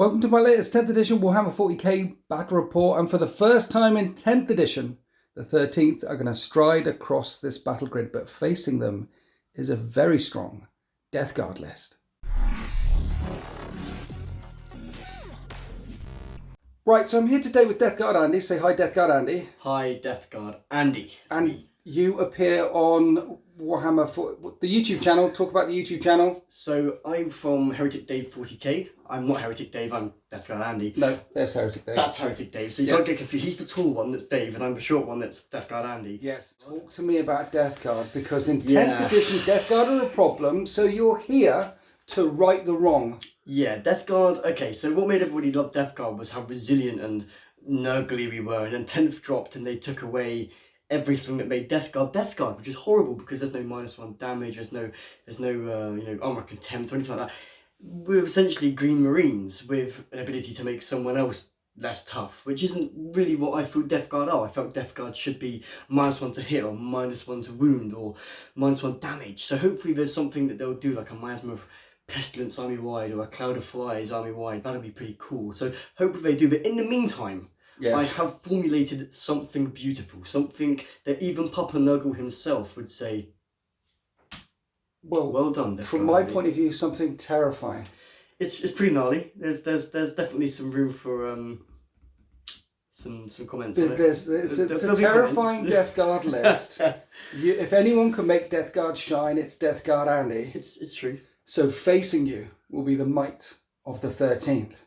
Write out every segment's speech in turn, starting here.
Welcome to my latest 10th edition Warhammer 40k battle report, and for the first time in 10th edition, the 13th are going to stride across this battle grid, but facing them is a very strong Death Guard list. Right, so I'm here today with Death Guard Andy. Say hi, Death Guard Andy. Hi, Death Guard Andy. And me. You appear on Warhammer for the YouTube channel. Talk about the YouTube channel. So I'm from Heretic Dave 40k. I'm not Heretic Dave, I'm Death Guard Andy. No, there's Heretic Dave. That's Heretic Dave, so you don't get confused. He's the tall one, that's Dave, and I'm the short one, that's Death Guard Andy. Yes. Talk to me about Death Guard, because in 10th edition, Death Guard are a problem, so you're here to right the wrong. Yeah, Death Guard, okay, so what made everybody love Death Guard was how resilient and nurgly we were, and then 10th dropped and they took away everything that made Death Guard, which is horrible because there's no -1 damage, there's no armor contempt or anything like that. We're essentially Green Marines with an ability to make someone else less tough, which isn't really what I thought Death Guard are. I felt Death Guard should be -1 to hit or -1 to wound or -1 damage. So hopefully there's something that they'll do, like a miasma of pestilence army-wide or a cloud of flies army-wide. That'll be pretty cool. So hopefully they do. But in the meantime, yes, I have formulated something beautiful, something that even Papa Nurgle himself would say, well done. From my point of view, something terrifying. It's pretty gnarly. There's definitely some room for some comments. It's a terrifying Death Guard list. If anyone can make Death Guard shine, it's Death Guard Andy. It's true. So facing you will be the might of the 13th.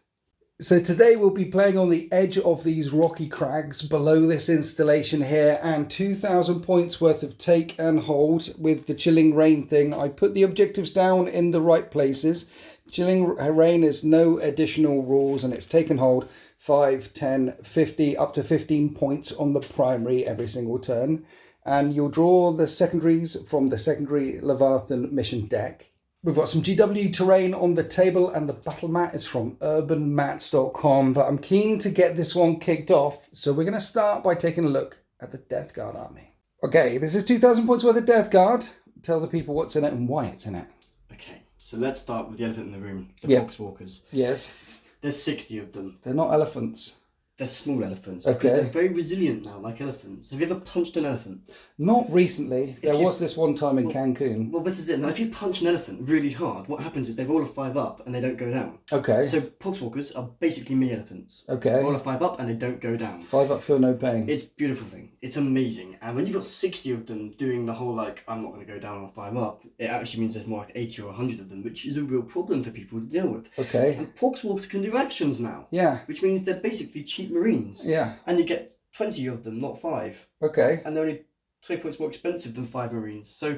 So today we'll be playing on the edge of these rocky crags below this installation here, and 2,000 points worth of take and hold with the Chilling Rain thing. I put the objectives down in the right places. Chilling Rain is no additional rules, and it's take and hold 5, 10, 50, up to 15 points on the primary every single turn. And you'll draw the secondaries from the secondary Leviathan mission deck. We've got some GW terrain on the table, and the battle mat is from urbanmats.com, but I'm keen to get this one kicked off, so we're going to start by taking a look at the Death Guard army. Okay, this is 2,000 points worth of Death Guard. Tell the people what's in it and why it's in it. Okay, so let's start with the elephant in the room, the Poxwalkers. Yes. There's 60 of them. They're not elephants. They're small elephants, because they're very resilient now, like elephants. Have you ever punched an elephant? Not recently. There was this one time in Cancun. Well, this is it. Now, if you punch an elephant really hard, what happens is they roll a 5 up and they don't go down. Okay. So Poxwalkers are basically mini elephants. Okay. They roll a 5 up and they don't go down. 5 up, feel no pain. It's a beautiful thing. It's amazing. And when you've got 60 of them doing the whole, like, I'm not going to go down on 5 up, it actually means there's more like 80 or 100 of them, which is a real problem for people to deal with. Okay. And Poxwalkers can do actions now. Yeah. Which means they're basically cheap Marines. Yeah. And you get 20 of them, not 5. Okay. And they're only 20 points more expensive than 5 Marines. So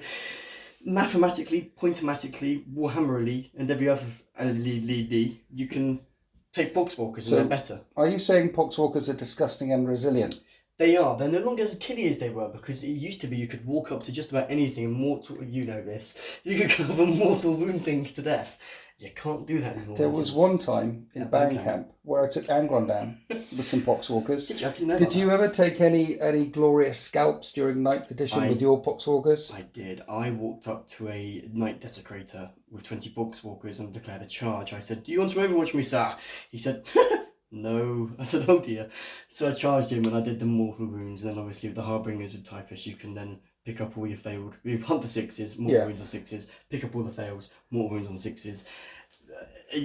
mathematically, pointomatically, Warhammerly, and every other you can take Poxwalkers and they're better. Are you saying Poxwalkers are disgusting and resilient? They are. They're no longer as killy as they were, because it used to be you could walk up to just about anything and mortal, you know this, you could cover mortal wound things to death. You can't do that anymore. There was one time in band camp where I took Angron down with some Poxwalkers. Did you? I didn't know Did you ever take any glorious scalps during 9th edition with your Poxwalkers? I did. I walked up to a Night Desecrator with 20 Poxwalkers and declared a charge. I said, "Do you want to overwatch me, sir?" He said, "No." I said, "Oh dear." So I charged him and I did the mortal wounds. And then obviously with the Harbingers with Typhus, you can then pick up all your failed. You hunt the 6s, mortal wounds on 6s. Pick up all the fails, mortal wounds on 6s.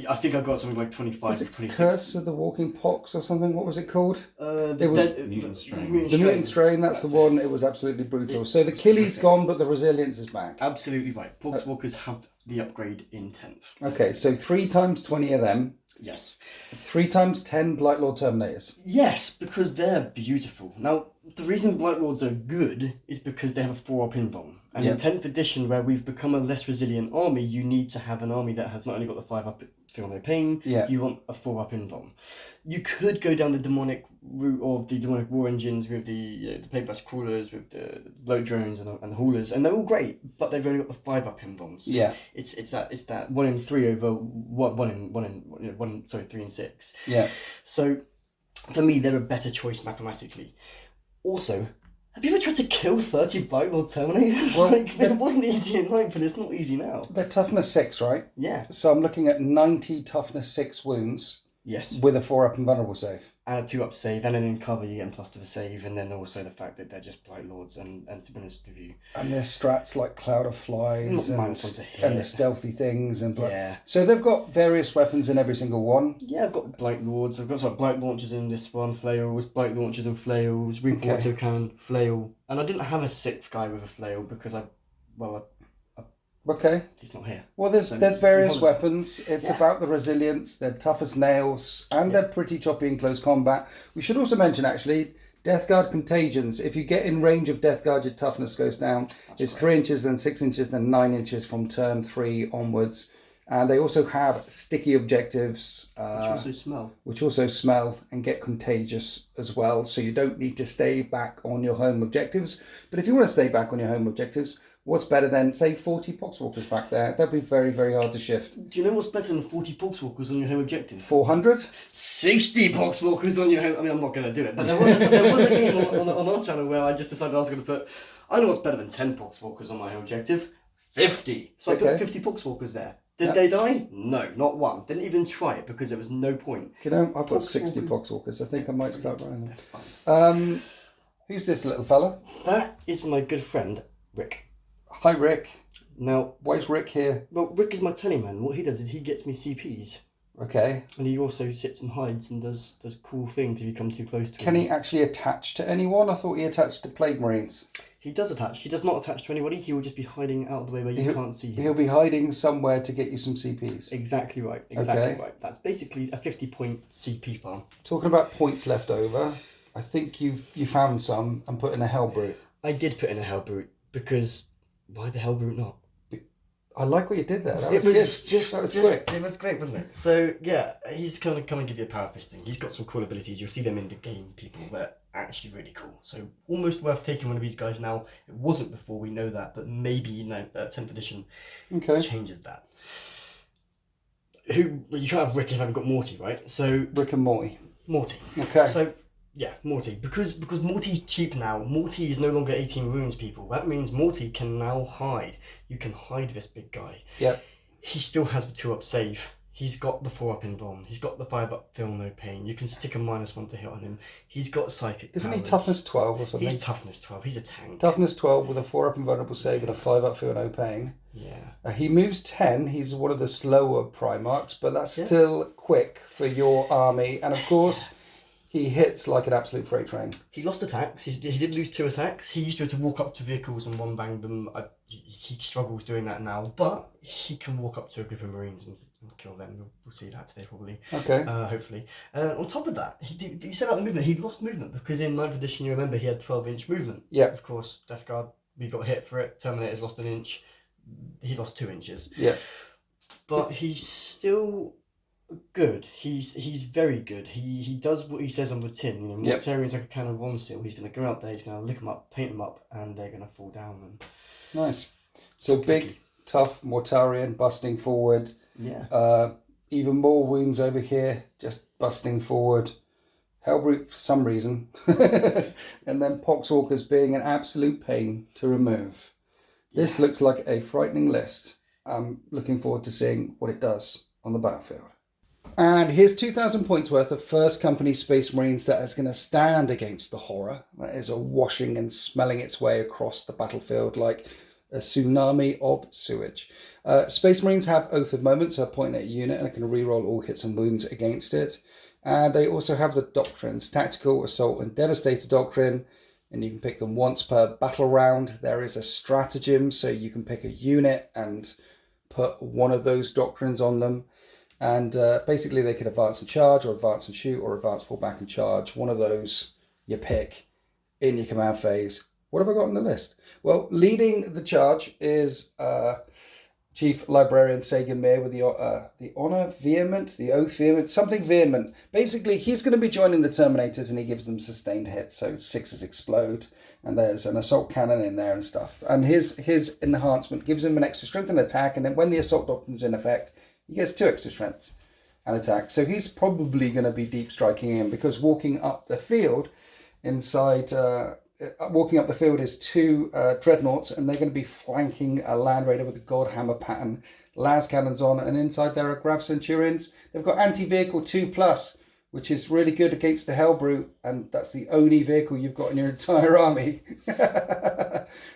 I think I got something like 25 to 26. Curse of the Walking Pox or something? What was it called? Mutant Strain. The Mutant Strain, that's the one. It was absolutely brutal. So the killy's gone, but the resilience is back. Absolutely right. Poxwalkers have the upgrade in 10th. Okay, so 3 times 20 of them. Yes. 3 times 10 Blightlord Terminators. Yes, because they're beautiful. Now, the reason Blightlords are good is because they have a 4-up invuln. And in 10th edition, where we've become a less resilient army, you need to have an army that has not only got the 5-up feel no pain, you want a 4-up invuln. You could go down the demonic route of the demonic war engines with the plate blast crawlers, with the load drones and the haulers, and they're all great, but they've only got the 5-up invulns. Yeah. It's that 1 in 3 over 3 and 6. Yeah. So for me, they're a better choice mathematically. Also, have you ever tried to kill 30 Blightlord Terminators? Well, it wasn't easy in 9th, but it's not easy now. They're toughness 6, right? Yeah. So I'm looking at 90 toughness 6 wounds. Yes. with a 4-up invulnerable save. And a 2-up save, and then in cover you get +2 to save, and then also the fact that they're just Blight Lords, and to be honest with you. And their strats like Cloud of Flies and the stealthy things. Yeah. So they've got various weapons in every single one. Yeah, I've got Blight Lords, I've got some Blight Launchers in this one, Flails, Blight Launchers and Flails, Reaper Autocannon, Flail. And I didn't have a 6th guy with a Flail because Okay. he's not here. Well, there's various weapons. It's about the resilience. They're tough as nails, and they're pretty choppy in close combat. We should also mention, actually, Death Guard contagions. If you get in range of Death Guard, your toughness goes down. It's 3 inches, then 6 inches, then 9 inches from turn 3 onwards. And they also have sticky objectives, which also smell and get contagious as well. So you don't need to stay back on your home objectives. But if you want to stay back on your home objectives, what's better than, say, 40 Poxwalkers back there? That'd be very, very hard to shift. Do you know what's better than 40 Poxwalkers on your home objective? 400? 60 Poxwalkers on your home... I mean, I'm not going to do it, but there was a game on our channel where I just decided I was going to put... I know what's better than 10 Poxwalkers on my home objective. 50! So I put 50 Poxwalkers there. Did they die? No, not one. Didn't even try it because there was no point. You know, I've got 60 Poxwalkers. I think I might start running them. Who's this little fella? That is my good friend, Rick. Hi, Rick. Now, why is Rick here? Well, Rick is my tellyman. What he does is he gets me CPs. Okay. And he also sits and hides and does cool things if you come too close to him. Can he actually attach to anyone? I thought he attached to Plague Marines. He does attach. He does not attach to anybody. He will just be hiding out of the way where you can't see him. He'll be hiding somewhere to get you some CPs. Exactly right. Exactly right. That's basically a 50-point CP farm. Talking about points left over, I think you found some and put in a Hellbrute. I did put in a Hellbrute because... Why the Hellbrute not? I like what you did there. That was quick. It was great, wasn't it? So, yeah, he's going to come and give you a power fisting. He's got some cool abilities. You'll see them in the game, people. They're actually really cool. So, almost worth taking one of these guys now. It wasn't before, we know that, but maybe, 10th edition changes that. You can't have Rick if you haven't got Morty, right? So Rick and Morty. Okay. So, yeah, Morty. Because Morty's cheap now, Morty is no longer 18 wounds, people. That means Morty can now hide. You can hide this big guy. Yep. He still has the 2-up save. He's got the 4-up invuln. He's got the 5-up feel no pain. You can stick a -1 to hit on him. He's got psychic Isn't powers. he toughness 12 or something? He's toughness 12. He's a tank. Toughness 12 with a 4-up invulnerable save and a 5-up feel no pain. Yeah. He moves 10. He's one of the slower Primarchs, but that's still quick for your army. And of course... He hits like an absolute freight train. He lost attacks. He did lose 2 attacks. He used to be able to walk up to vehicles and one-bang them. He struggles doing that now, but he can walk up to a group of Marines and kill them. We'll see that today, probably. Okay. Hopefully. On top of that, he said about the movement. He lost movement because in 9th edition, you remember, he had 12-inch movement. Yeah. Of course, Death Guard, we got hit for it. Terminator's lost 1 inch. He lost 2 inches. Yeah. But he's still... good. He's very good. He does what he says on the tin. You know, Mortarian's like a can of Ronsil. He's going to go out there, he's going to lick them up, paint them up, and they're going to fall down. And nice. So big, tough Mortarian busting forward. Yeah. Even more wounds over here, just busting forward. Hellbrute for some reason. And then Poxwalkers being an absolute pain to remove. This looks like a frightening list. I'm looking forward to seeing what it does on the battlefield. And here's 2,000 points worth of first company Space Marines that is going to stand against the horror that is washing and smelling its way across the battlefield like a tsunami of sewage. Space Marines have Oath of Moment, so I point at a unit and I can reroll all hits and wounds against it. And they also have the doctrines, Tactical, Assault and Devastator Doctrine, and you can pick them once per battle round. There is a stratagem, so you can pick a unit and put one of those doctrines on them. And basically they could advance and charge, or advance and shoot, or advance, fall back and charge. One of those you pick in your command phase. What have I got on the list? Well, leading the charge is Chief Librarian Sagan Mir with the Honor Vehement, the Oath Vehement, something Vehement. Basically, he's going to be joining the Terminators and he gives them sustained hits, so 6s explode. And there's an assault cannon in there and stuff. And his enhancement gives him an extra strength and attack, and then when the assault doctrine's in effect, he gets 2 extra strengths and attack. So he's probably going to be deep striking in, because walking up the field is 2 dreadnoughts, and they're going to be flanking a Land Raider with a God Hammer pattern las cannons on, and inside there are Grav Centurions. They've got anti-vehicle 2+, which is really good against the Hellbrute, and that's the only vehicle you've got in your entire army.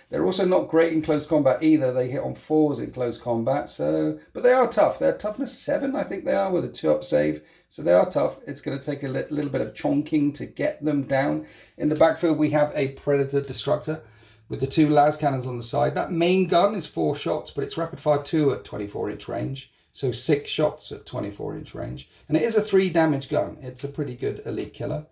They're also not great in close combat either. They hit on 4s in close combat, but they are tough. They're toughness 7, I think they are, with a 2-up save. So they are tough. It's going to take a little bit of chonking to get them down. In the backfield, we have a Predator Destructor with the 2 las cannons on the side. That main gun is 4 shots, but it's rapid fire 2 at 24-inch range. So 6 shots at 24-inch range. And it is a 3 damage gun. It's a pretty good elite killer.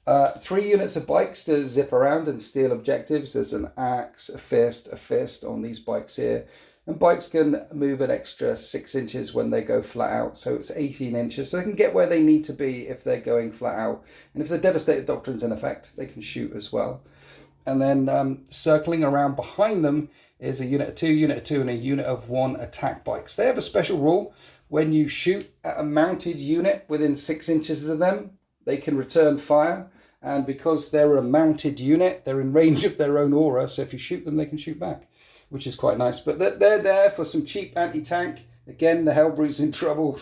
3 units of bikes to zip around and steal objectives. There's an axe, a fist on these bikes here. And bikes can move an extra 6 inches when they go flat out. So it's 18 inches. So they can get where they need to be if they're going flat out. And if the Devastator Doctrine's in effect, they can shoot as well. And then circling around behind them is a unit of 2, and a unit of 1 attack bikes. They have a special rule. When you shoot at a mounted unit within 6 inches of them, they can return fire. And because they're a mounted unit, they're in range of their own aura. So if you shoot them, they can shoot back, which is quite nice. But they're there for some cheap anti-tank. Again, the Hellbrute's in trouble.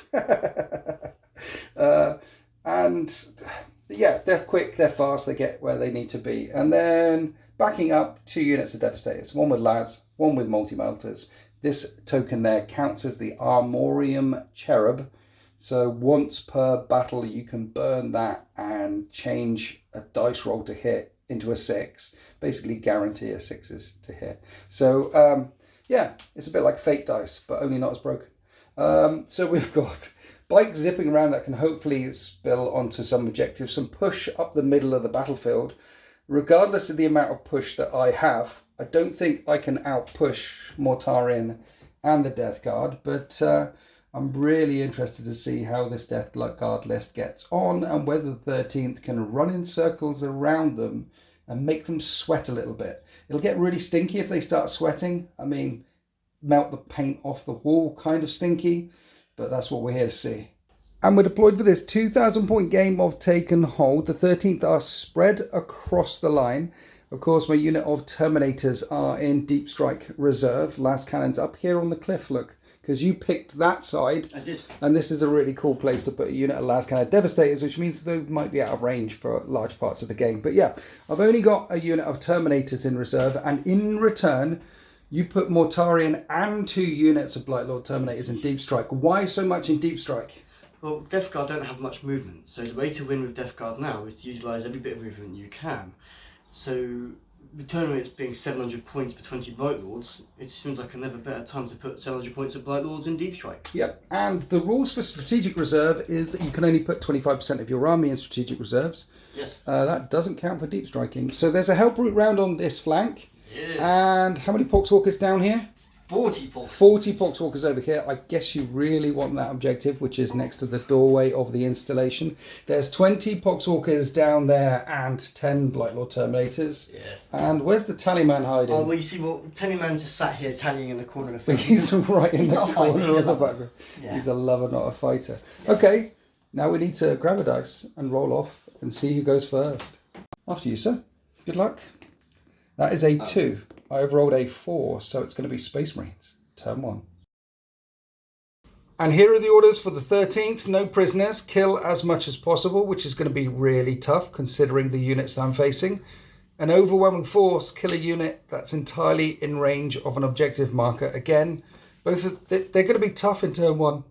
And yeah, they're quick, they're fast, they get where they need to be. And then backing up 2 units of Devastators, 1 with las, 1 with multi-melters. This token there counts as the Armorium Cherub. So once per battle, you can burn that and change a dice roll to hit into a 6. Basically guarantee a 6s to hit. So yeah, it's a bit like Fate dice, but only not as broken. So we've got bikes zipping around that can hopefully spill onto some objectives, some push up the middle of the battlefield. Regardless of the amount of push that I have, I don't think I can outpush Mortarion and the Death Guard, but I'm really interested to see how this Death Guard list gets on and whether the 13th can run in circles around them and make them sweat a little bit. It'll get really stinky if they start sweating. I mean, melt the paint off the wall kind of stinky, but that's what we're here to see. And we're deployed for this 2,000 point game of Take and Hold. The 13th are spread across the line. Of course, my unit of Terminators are in Deep Strike Reserve. Las cannons up here on the cliff, look, because you picked that side. I did. And this is a really cool place to put a unit of las cannon Devastators, which means they might be out of range for large parts of the game. But yeah, I've only got a unit of Terminators in reserve, and in return, you put Mortarion and 2 units of Blightlord Terminators in Deep Strike. Why so much in Deep Strike? Well, Death Guard don't have much movement, so the way to win with Death Guard now is to utilise every bit of movement you can. So, the tournament's being 700 points for 20 Blightlords, it seems like a never better time to put 700 points of Blightlords in Deep Strike. Yep, and the rules for Strategic Reserve is that you can only put 25% of your army in Strategic Reserves. Yes. That doesn't count for Deep Striking. So there's a Hellbrute round on this flank. Yes. And how many Poxwalkers down here? 40 Poxwalkers. 40 Poxwalkers over here. I guess you really want that objective, which is next to the doorway of the installation. There's 20 Poxwalkers down there and 10 Blightlord Terminators. Yes. And where's the Tallyman hiding? Oh, well, you see, Tallyman's just sat here tallying in the corner of the field. He's right in He's the not a fighter, corner he's a of the lover. background. Yeah. He's a lover, not a fighter. Okay, now we need to grab a dice and roll off and see who goes first. After you, sir. Good luck. That is a 2. I have rolled a 4, so it's going to be Space Marines. Turn 1. And here are the orders for the 13th. No prisoners. Kill as much as possible, which is going to be really tough considering the units that I'm facing. An overwhelming force. Kill a unit that's entirely in range of an objective marker. Again, they're going to be tough in turn 1.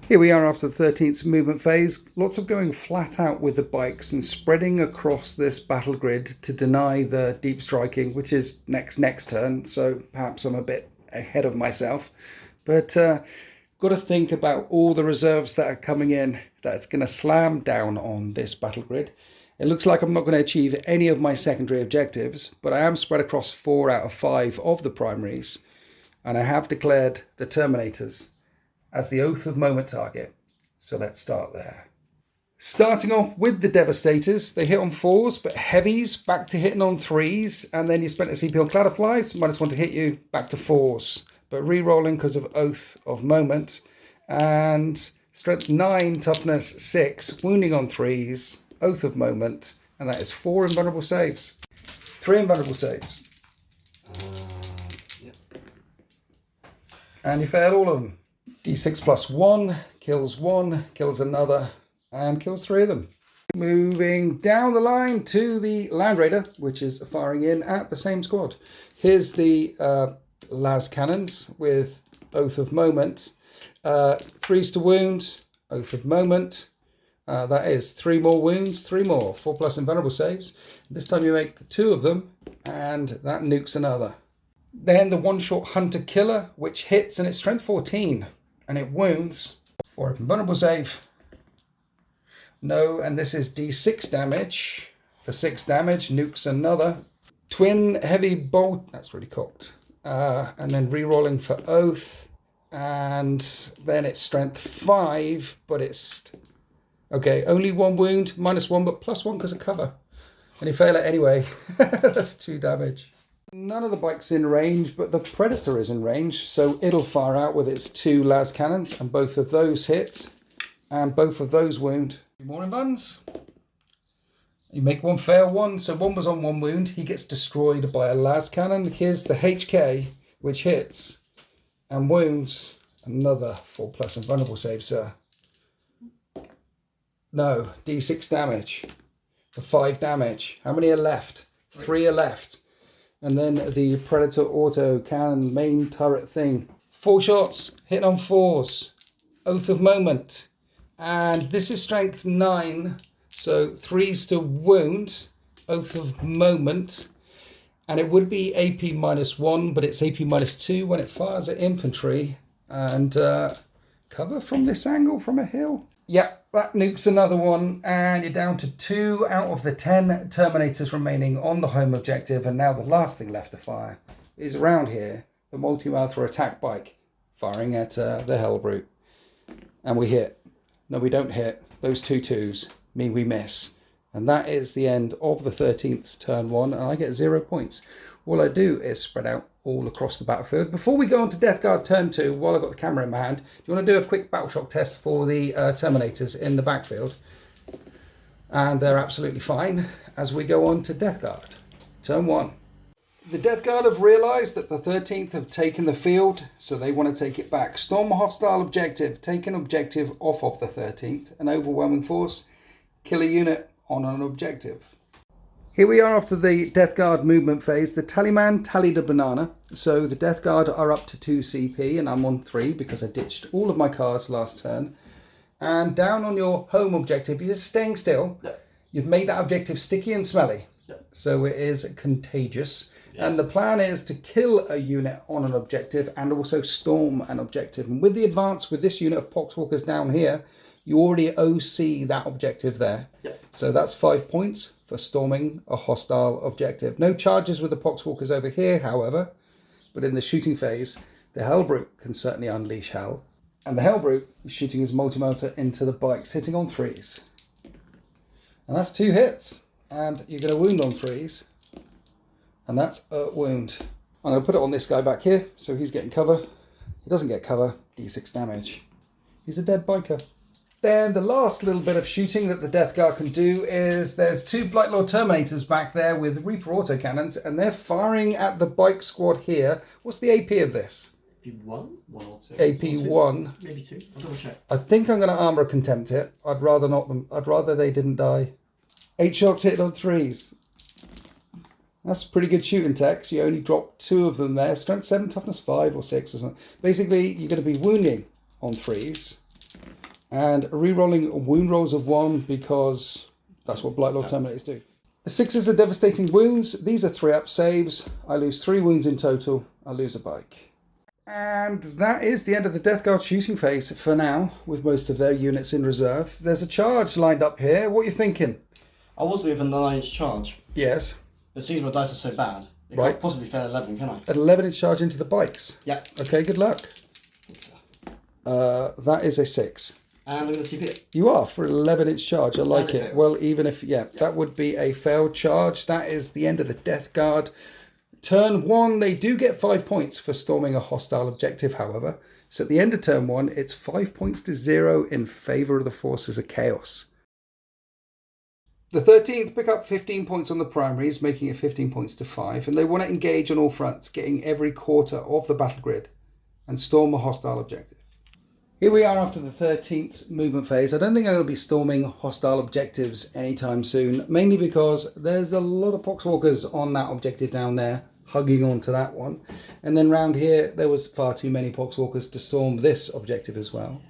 Here we are after the 13th movement phase. Lots of going flat out with the bikes and spreading across this battle grid to deny the deep striking, which is next turn. So perhaps I'm a bit ahead of myself. But got to think about all the reserves that are coming in. That's going to slam down on this battle grid. It looks like I'm not going to achieve any of my secondary objectives, but I am spread across 4 out of 5 of the primaries. And I have declared the Terminators as the Oath of Moment target. So let's start there. Starting off with the Devastators, they hit on 4s, but heavies back to hitting on 3s, and then you spent a CP on Cladderflies, -1 to hit you, back to 4s. But re-rolling because of Oath of Moment, and Strength 9, Toughness 6, wounding on 3s, Oath of Moment, and that is 4 invulnerable saves. 3 invulnerable saves. Yep. And you failed all of them. D6 plus 1, kills another, and kills 3 of them. Moving down the line to the Land Raider, which is firing in at the same squad. Here's the las cannons with Oath of Moment. 3s to wound, Oath of Moment. That is 3 more wounds, 3 more, 4+ invulnerable saves. This time you make 2 of them, and that nukes another. Then the one-shot Hunter Killer, which hits, and it's strength 14, and it wounds. 4 invulnerable save. No, and this is D6 damage. For 6 damage, nukes another. Twin heavy bolt, that's really cocked. And then re-rolling for Oath. And then it's strength 5, but it's... Okay, only 1 wound, -1, but +1 because of cover. And you fail it anyway. That's 2 damage. None of the bike's in range, but the Predator is in range. So it'll fire out with its 2 las cannons, and both of those hit. And both of those wound. 2 more in buns. You make 1 fail 1, so 1 was on 1 wound. He gets destroyed by a las cannon. Here's the HK, which hits and wounds another 4+ invulnerable save, sir. No, D6 damage for 5 damage. How many are left? 3 are left. And then the Predator auto cannon main turret thing. 4 shots, hit on 4s. Oath of Moment. And this is strength 9, so 3s to wound, Oath of Moment, and it would be AP -1, but it's AP -2 when it fires at infantry, and cover from this angle from a hill. Yep, that nukes another one, and you're down to 2 out of the 10 Terminators remaining on the home objective, and now the last thing left to fire is around here, the multi-motor attack bike, firing at the Hellbrute, and we hit. No, we don't hit. Those 2 2s mean we miss. And that is the end of the 13th turn 1, and I get 0 points. All I do is spread out all across the battlefield. Before we go on to Death Guard turn 2, while I've got the camera in my hand, do you want to do a quick battle shock test for the Terminators in the backfield? And they're absolutely fine as we go on to Death Guard. Turn 1. The Death Guard have realised that the 13th have taken the field, so they want to take it back. Storm a hostile objective. Take an objective off of the 13th. An overwhelming force. Kill a unit on an objective. Here we are after the Death Guard movement phase. The Tallyman tallied a banana. So the Death Guard are up to 2 CP, and I'm on 3 because I ditched all of my cards last turn. And down on your home objective, you're just staying still. You've made that objective sticky and smelly. So it is contagious. Yes. And the plan is to kill a unit on an objective and also storm an objective. And with the advance, with this unit of Poxwalkers down here, you already OC that objective there. Yep. So that's 5 points for storming a hostile objective. No charges with the Poxwalkers over here, however. But in the shooting phase, the Hellbrute can certainly unleash hell. And the Hellbrute is shooting his multi-motor into the bikes, hitting on 3s. And that's 2 hits. And you're going to wound on 3s. And that's a wound. I'm going to put it on this guy back here, so he's getting cover. He doesn't get cover, D6 damage. He's a dead biker. Then the last little bit of shooting that the Death Guard can do is there's 2 Blightlord Terminators back there with Reaper autocannons, and they're firing at the bike squad here. What's the AP of this? AP1? 1 or 2? AP1. Maybe 2. I'll double check. I think I'm going to armor contempt it. I'd rather they didn't die. 8 shots hit on 3s. That's pretty good shooting tech. So you only dropped 2 of them there. Strength 7, toughness 5 or 6 or something. Basically, you're going to be wounding on 3s. And re-rolling wound rolls of 1 because that's what Blightlord Terminators do. The 6s are devastating wounds. These are 3-up saves. I lose 3 wounds in total. I lose a bike. And that is the end of the Death Guard shooting phase for now, with most of their units in reserve. There's a charge lined up here. What are you thinking? I was with a 9-inch charge. Yes. It seems my dice are so bad. It Right. can't possibly fail 11, can I? An 11-inch charge into the bikes. Yeah. Okay, good luck. That is a 6. And I'm going to CP it. You are for an 11-inch charge. I like it. fails. Well, even if, that would be a failed charge. That is the end of the Death Guard. Turn 1, they do get 5 points for storming a hostile objective, however. So at the end of turn 1, it's 5 points to 0 in favour of the Forces of Chaos. The 13th pick up 15 points on the primaries, making it 15 points to 5, and they want to engage on all fronts, getting every quarter of the battle grid and storm a hostile objective. Here we are after the 13th movement phase. I don't think I'm going to be storming hostile objectives anytime soon, mainly because there's a lot of poxwalkers on that objective down there, hugging onto that one. And then round here, there was far too many poxwalkers to storm this objective as well.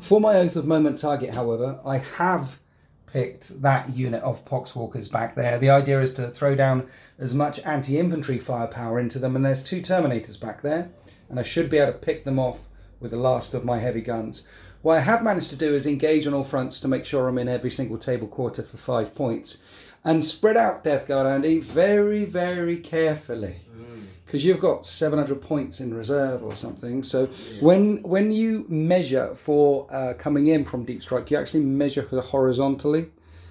For my Oath of Moment target, however, I have picked that unit of poxwalkers back there. The idea is to throw down as much anti-infantry firepower into them, and there's 2 Terminators back there, and I should be able to pick them off with the last of my heavy guns. What I have managed to do is engage on all fronts to make sure I'm in every single table quarter for 5 points. And spread out, Death Guard Andy, very, very carefully. Because you've got 700 points in reserve or something. So when you measure for coming in from Deep Strike, you actually measure horizontally.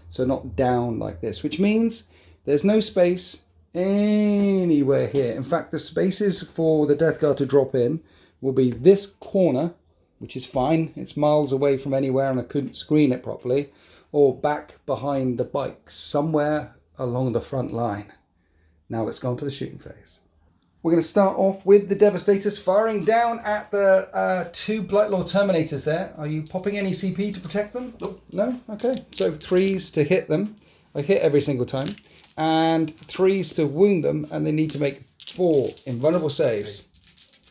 So not down like this, which means there's no space anywhere here. In fact, the spaces for the Death Guard to drop in will be this corner, which is fine. It's miles away from anywhere and I couldn't screen it properly. Or back behind the bikes, somewhere along the front line. Now let's go on to the shooting phase. We're going to start off with the Devastators firing down at the 2 Blightlord Terminators there. Are you popping any CP to protect them? Nope. No? Okay. So 3s to hit them. I hit every single time. And 3s to wound them, and they need to make 4 invulnerable saves.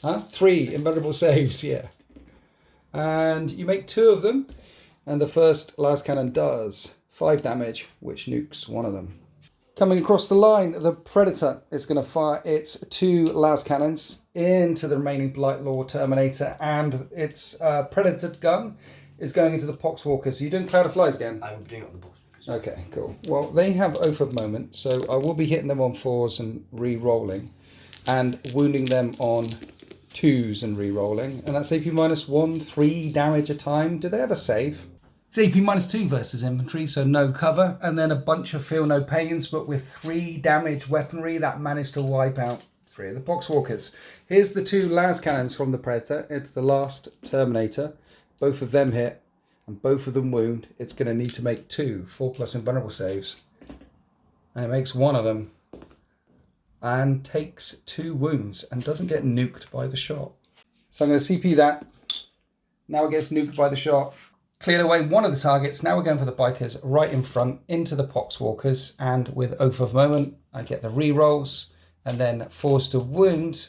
Huh? 3 invulnerable saves, yeah. And you make 2 of them, and the first las cannon does 5 damage, which nukes one of them. Coming across the line, the Predator is going to fire its 2 las cannons into the remaining Blightlord Terminator, and its Predator gun is going into the Poxwalker. So you're doing Cloud of Flies again? I'm doing it on the Poxwalkers. Okay, cool. Well, they have Oath of Moment, so I will be hitting them on 4s and re-rolling, and wounding them on 2s and re-rolling, and that's AP -1, 3 damage a time. Do they have a save? It's AP -2 versus infantry, so no cover, and then a bunch of feel no pains, but with 3 damage weaponry that managed to wipe out 3 of the Poxwalkers. Here's the 2 las cannons from the Predator. It's the last Terminator. Both of them hit, and both of them wound. It's going to need to make 2 4+ invulnerable saves, and it makes 1 of them, and takes 2 wounds, and doesn't get nuked by the shot. So I'm going to CP that. Now it gets nuked by the shot. Cleared away one of the targets. Now we're going for the bikers right in front into the Poxwalkers, and with Oath of Moment I get the re-rolls, and then forced to wound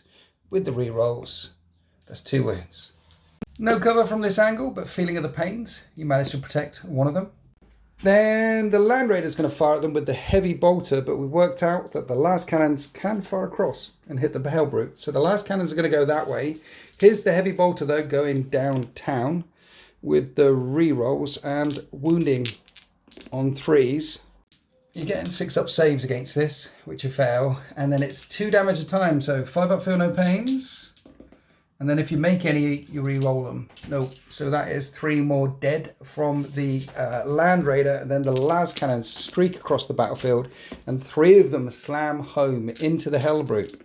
with the re-rolls. That's 2 wounds. No cover from this angle, but feeling of the pains. You managed to protect one of them. Then the Land Raider is going to fire at them with the heavy bolter, but we worked out that the las cannons can fire across and hit the Hellbrute. So the las cannons are going to go that way. Here's the heavy bolter though going downtown with the re-rolls and wounding on 3s. You're getting 6 up saves against this, which you fail, and then it's 2 damage a time, so 5 up feel no pains, and then if you make any, you re-roll them. Nope. So that is 3 more dead from the Land Raider, and then the las cannons streak across the battlefield, and 3 of them slam home into the Hellbrute,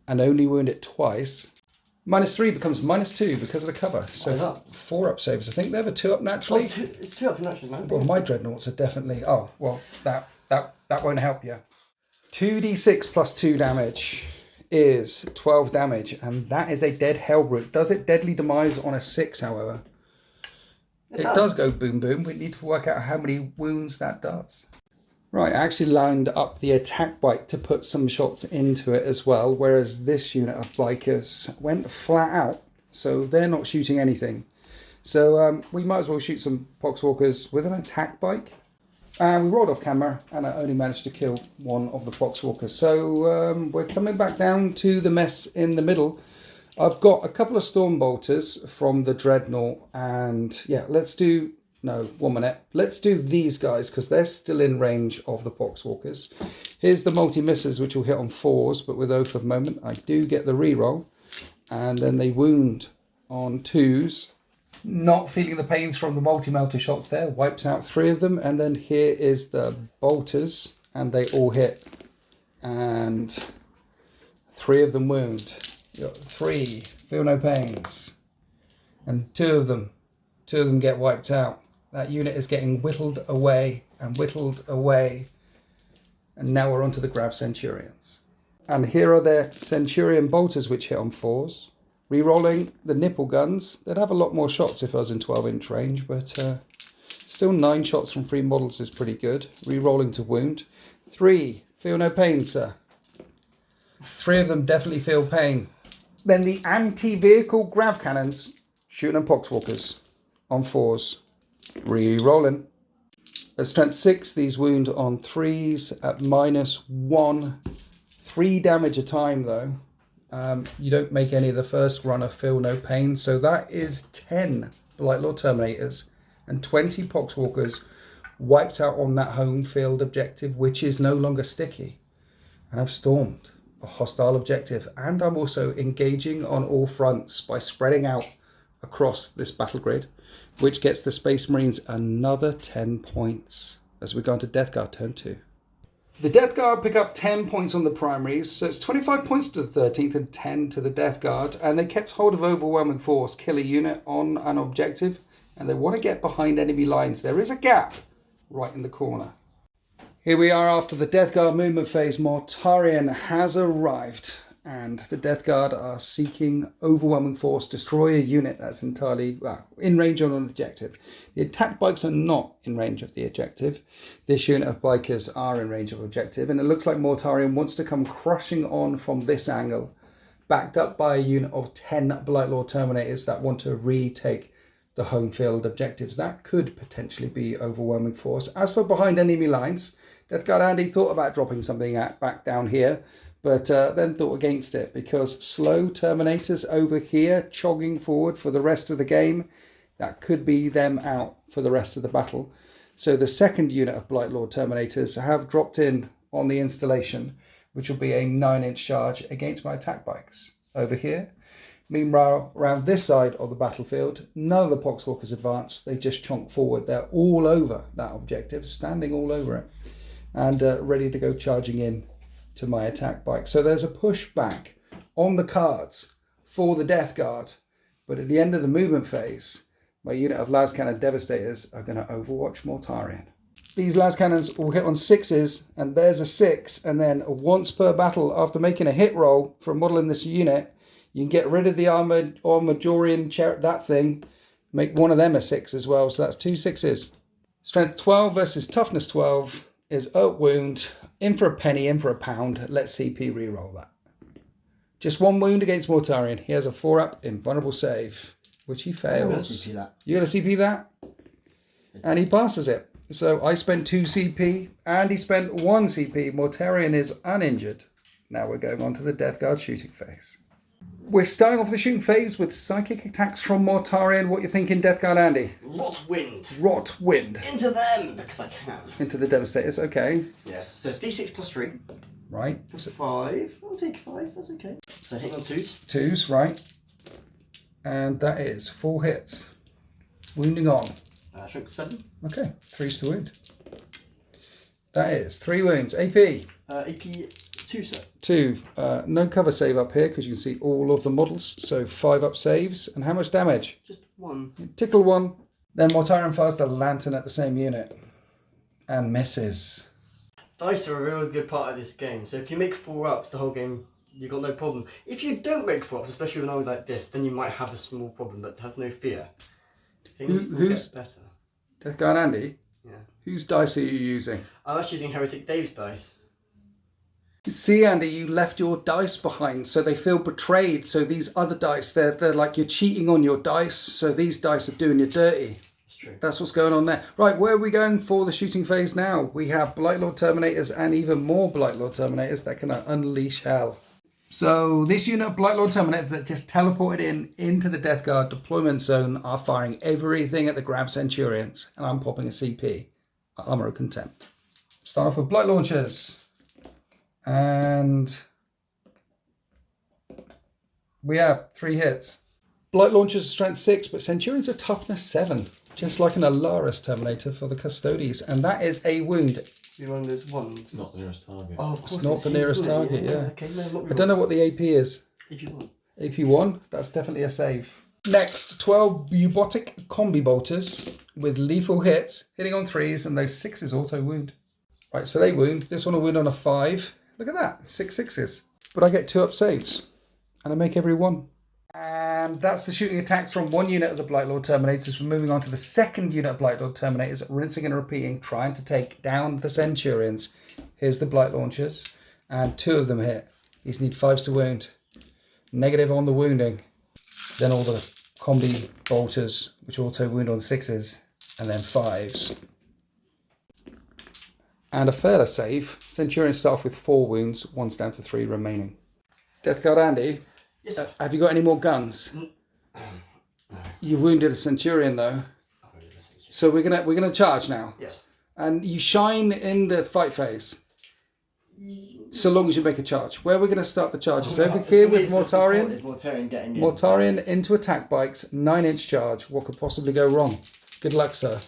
and only wound it twice. -3 becomes -2 because of the cover. So 4 up saves. I think they have a 2 up naturally. Oh, it's 2 up naturally, man. Well, my dreadnoughts are definitely. Oh, well, that won't help you. 2d6 plus 2 damage is 12 damage, and that is a dead Hellbrute. Does it deadly demise on a 6, however? It does go boom boom. We need to work out how many wounds that does. Right, I actually lined up the attack bike to put some shots into it as well, whereas this unit of bikers went flat out, so they're not shooting anything. So we might as well shoot some Poxwalkers with an attack bike. And we rolled off camera, and I only managed to kill 1 of the Poxwalkers. So we're coming back down to the mess in the middle. I've got a couple of Stormbolters from the Dreadnought, and yeah, let's do... No, 1 minute. Let's do these guys because they're still in range of the Poxwalkers. Here's the multi-missers, which will hit on 4s, but with Oath of Moment, I do get the re-roll. And then they wound on 2s. Not feeling the pains from the multi-melter shots there. Wipes out 3 of them. And then here is the bolters, and they all hit. And 3 of them wound. You got 3, feel no pains. And 2 of them get wiped out. That unit is getting whittled away and whittled away. And now we're onto the Grav Centurions. And here are their Centurion bolters, which hit on 4s. Re-rolling the nipple guns. They'd have a lot more shots if I was in 12-inch range, but still 9 shots from 3 models is pretty good. Re-rolling to wound. 3. Feel no pain, sir. 3 of them definitely feel pain. Then the anti-vehicle grav cannons. Shooting at poxwalkers on 4s. Re-rolling. At strength 6, these wound on 3s at -1. 3 damage a time though. You don't make any of the first runner feel no pain. So that is 10 Blightlord Terminators and 20 Poxwalkers wiped out on that home field objective, which is no longer sticky. And I've stormed a hostile objective. And I'm also engaging on all fronts by spreading out across this battle grid, which gets the Space Marines another 10 points as we go into Death Guard turn 2. The Death Guard pick up 10 points on the primaries, so it's 25 points to the 13th and 10 to the Death Guard, and they kept hold of overwhelming force, kill a unit on an objective, and they want to get behind enemy lines. There is a gap right in the corner. Here we are after the Death Guard movement phase. Mortarion has arrived, and the Death Guard are seeking overwhelming force, destroy a unit that's entirely in range on an objective. The attack bikes are not in range of the objective. This unit of bikers are in range of objective, and it looks like Mortarion wants to come crushing on from this angle, backed up by a unit of 10 Blightlord Terminators that want to retake the home field objectives. That could potentially be overwhelming force. As for behind enemy lines, Death Guard Andy thought about dropping something back down here, but then thought against it because slow Terminators over here chogging forward for the rest of the game, that could be them out for the rest of the battle. So the second unit of Blightlord Terminators have dropped in on the installation, which will be a 9-inch charge against my attack bikes over here. Meanwhile, around this side of the battlefield, none of the Poxwalkers advance. They just chonk forward. They're all over that objective, standing all over it, and ready to go charging in to my attack bike. So there's a push back on the cards for the Death Guard, but at the end of the movement phase, my unit of Lascannon Devastators are going to overwatch Mortarion. These Lascannons will hit on 6s, and there's a 6, and then once per battle, after making a hit roll for a model in this unit, you can get rid of the Armadorian chariot, that thing, make one of them a 6 as well, so that's 2 6s. Strength 12 versus Toughness 12 is wound, in for a penny, in for a pound. Let's CP reroll that. Just 1 wound against Mortarion. He has a 4-up invulnerable save, which he fails. I'm going to CP that. You're going to CP that? And he passes it. So I spent 2 CP, and he spent 1 CP. Mortarion is uninjured. Now we're going on to the Death Guard shooting phase. We're starting off the shooting phase with psychic attacks from Mortarion. What you thinking, Death Guard Andy? Rot wind. Rot wind. Into them, because I can. Into the Devastators, okay. Yes, so it's D6 plus 3. Right. Plus 5. I'll take 5, that's okay. So hitting on 2s. 2s, right. And that is 4 hits. Wounding on. Strength 7. Okay, 3s to wound. That is 3 wounds. AP? AP 2, sir. 2. No cover save up here because you can see all of the models. So 5-up saves. And how much damage? Just 1. Tickle 1. Then Mortarion fires the lantern at the same unit. And misses. Dice are a real good part of this game. So if you make 4-ups the whole game, you've got no problem. If you don't make 4-ups, especially with an old like this, then you might have a small problem, but have no fear. Things will get better. Death Guard Andy? Yeah. Whose dice are you using? I'm actually using Heretic Dave's dice. See, Andy, you left your dice behind, so they feel betrayed. So these other dice, they're like you're cheating on your dice, so these dice are doing you dirty. That's true. That's what's going on there. Right, where are we going for the shooting phase now? We have Blightlord Terminators and even more Blightlord Terminators that can unleash hell. So this unit of Blightlord Terminators that just teleported into the Death Guard deployment zone are firing everything at the Grav Centurions, and I'm popping a CP, Armor of Contempt. Start off with Blight Launchers. And we have 3 hits. Blight Launchers are strength 6, but Centurions are toughness 7, just like an Alaris Terminator for the Custodes, and that is a wound. You one of those ones. It's not the nearest target. Oh, of course. It's not the nearest target, yeah. Okay, no, I don't know what the AP is. AP1. AP1, that's definitely a save. Next, 12 Bubotic Combi Bolters with lethal hits, hitting on 3s, and those 6s auto wound. Right, so they wound. This one will wound on a 5. Look at that, 6 6s. But I get 2-up saves, and I make every one. And that's the shooting attacks from one unit of the Blight Lord Terminators. We're moving on to the second unit of Blight Lord Terminators, rinsing and repeating, trying to take down the Centurions. Here's the Blight Launchers, and 2 of them hit. These need 5s to wound. Negative on the wounding. Then all the combi bolters, which auto wound on 6s, and then 5s. And a failure save. Centurions start off with 4 wounds, 1's down to 3 remaining. Death Guard Andy, Yes, sir. have you got any more guns? You wounded a Centurion though. So we're gonna charge now. Yes. And you shine in the fight phase. So long as you make a charge. Where we're gonna start the charges? Over here with Mortarion. Mortarion getting in. Mortarion into attack bikes, 9-inch charge. What could possibly go wrong? Good luck, sir.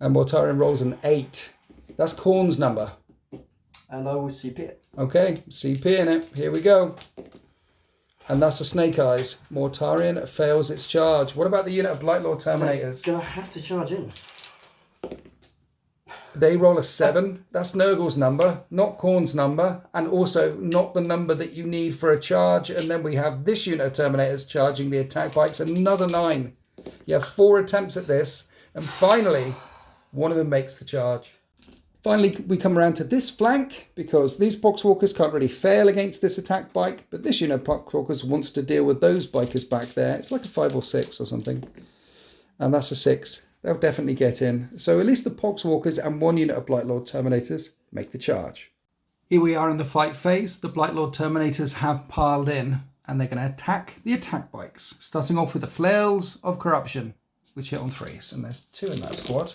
And Mortarion rolls an 8. That's Khorne's number. And I will CP it. Okay, CP in it. Here we go. And that's a Snake Eyes. Mortarion fails its charge. What about the unit of Blight Lord Terminators? Gonna have to charge in. They roll a 7. That's Nurgle's number, not Khorne's number, and also not the number that you need for a charge. And then we have this unit of Terminators charging the attack bikes, another 9. You have 4 attempts at this, and finally, one of them makes the charge. Finally, we come around to this flank, because these Poxwalkers can't really fail against this attack bike, but this unit of Poxwalkers wants to deal with those bikers back there. It's like a 5 or 6 or something, and that's a 6. They'll definitely get in. So at least the Poxwalkers and 1 unit of Blight Lord Terminators make the charge. Here we are in the fight phase. The Blight Lord Terminators have piled in, and they're going to attack the attack bikes, starting off with the Flails of Corruption, which hit on 3s, and there's 2 in that squad.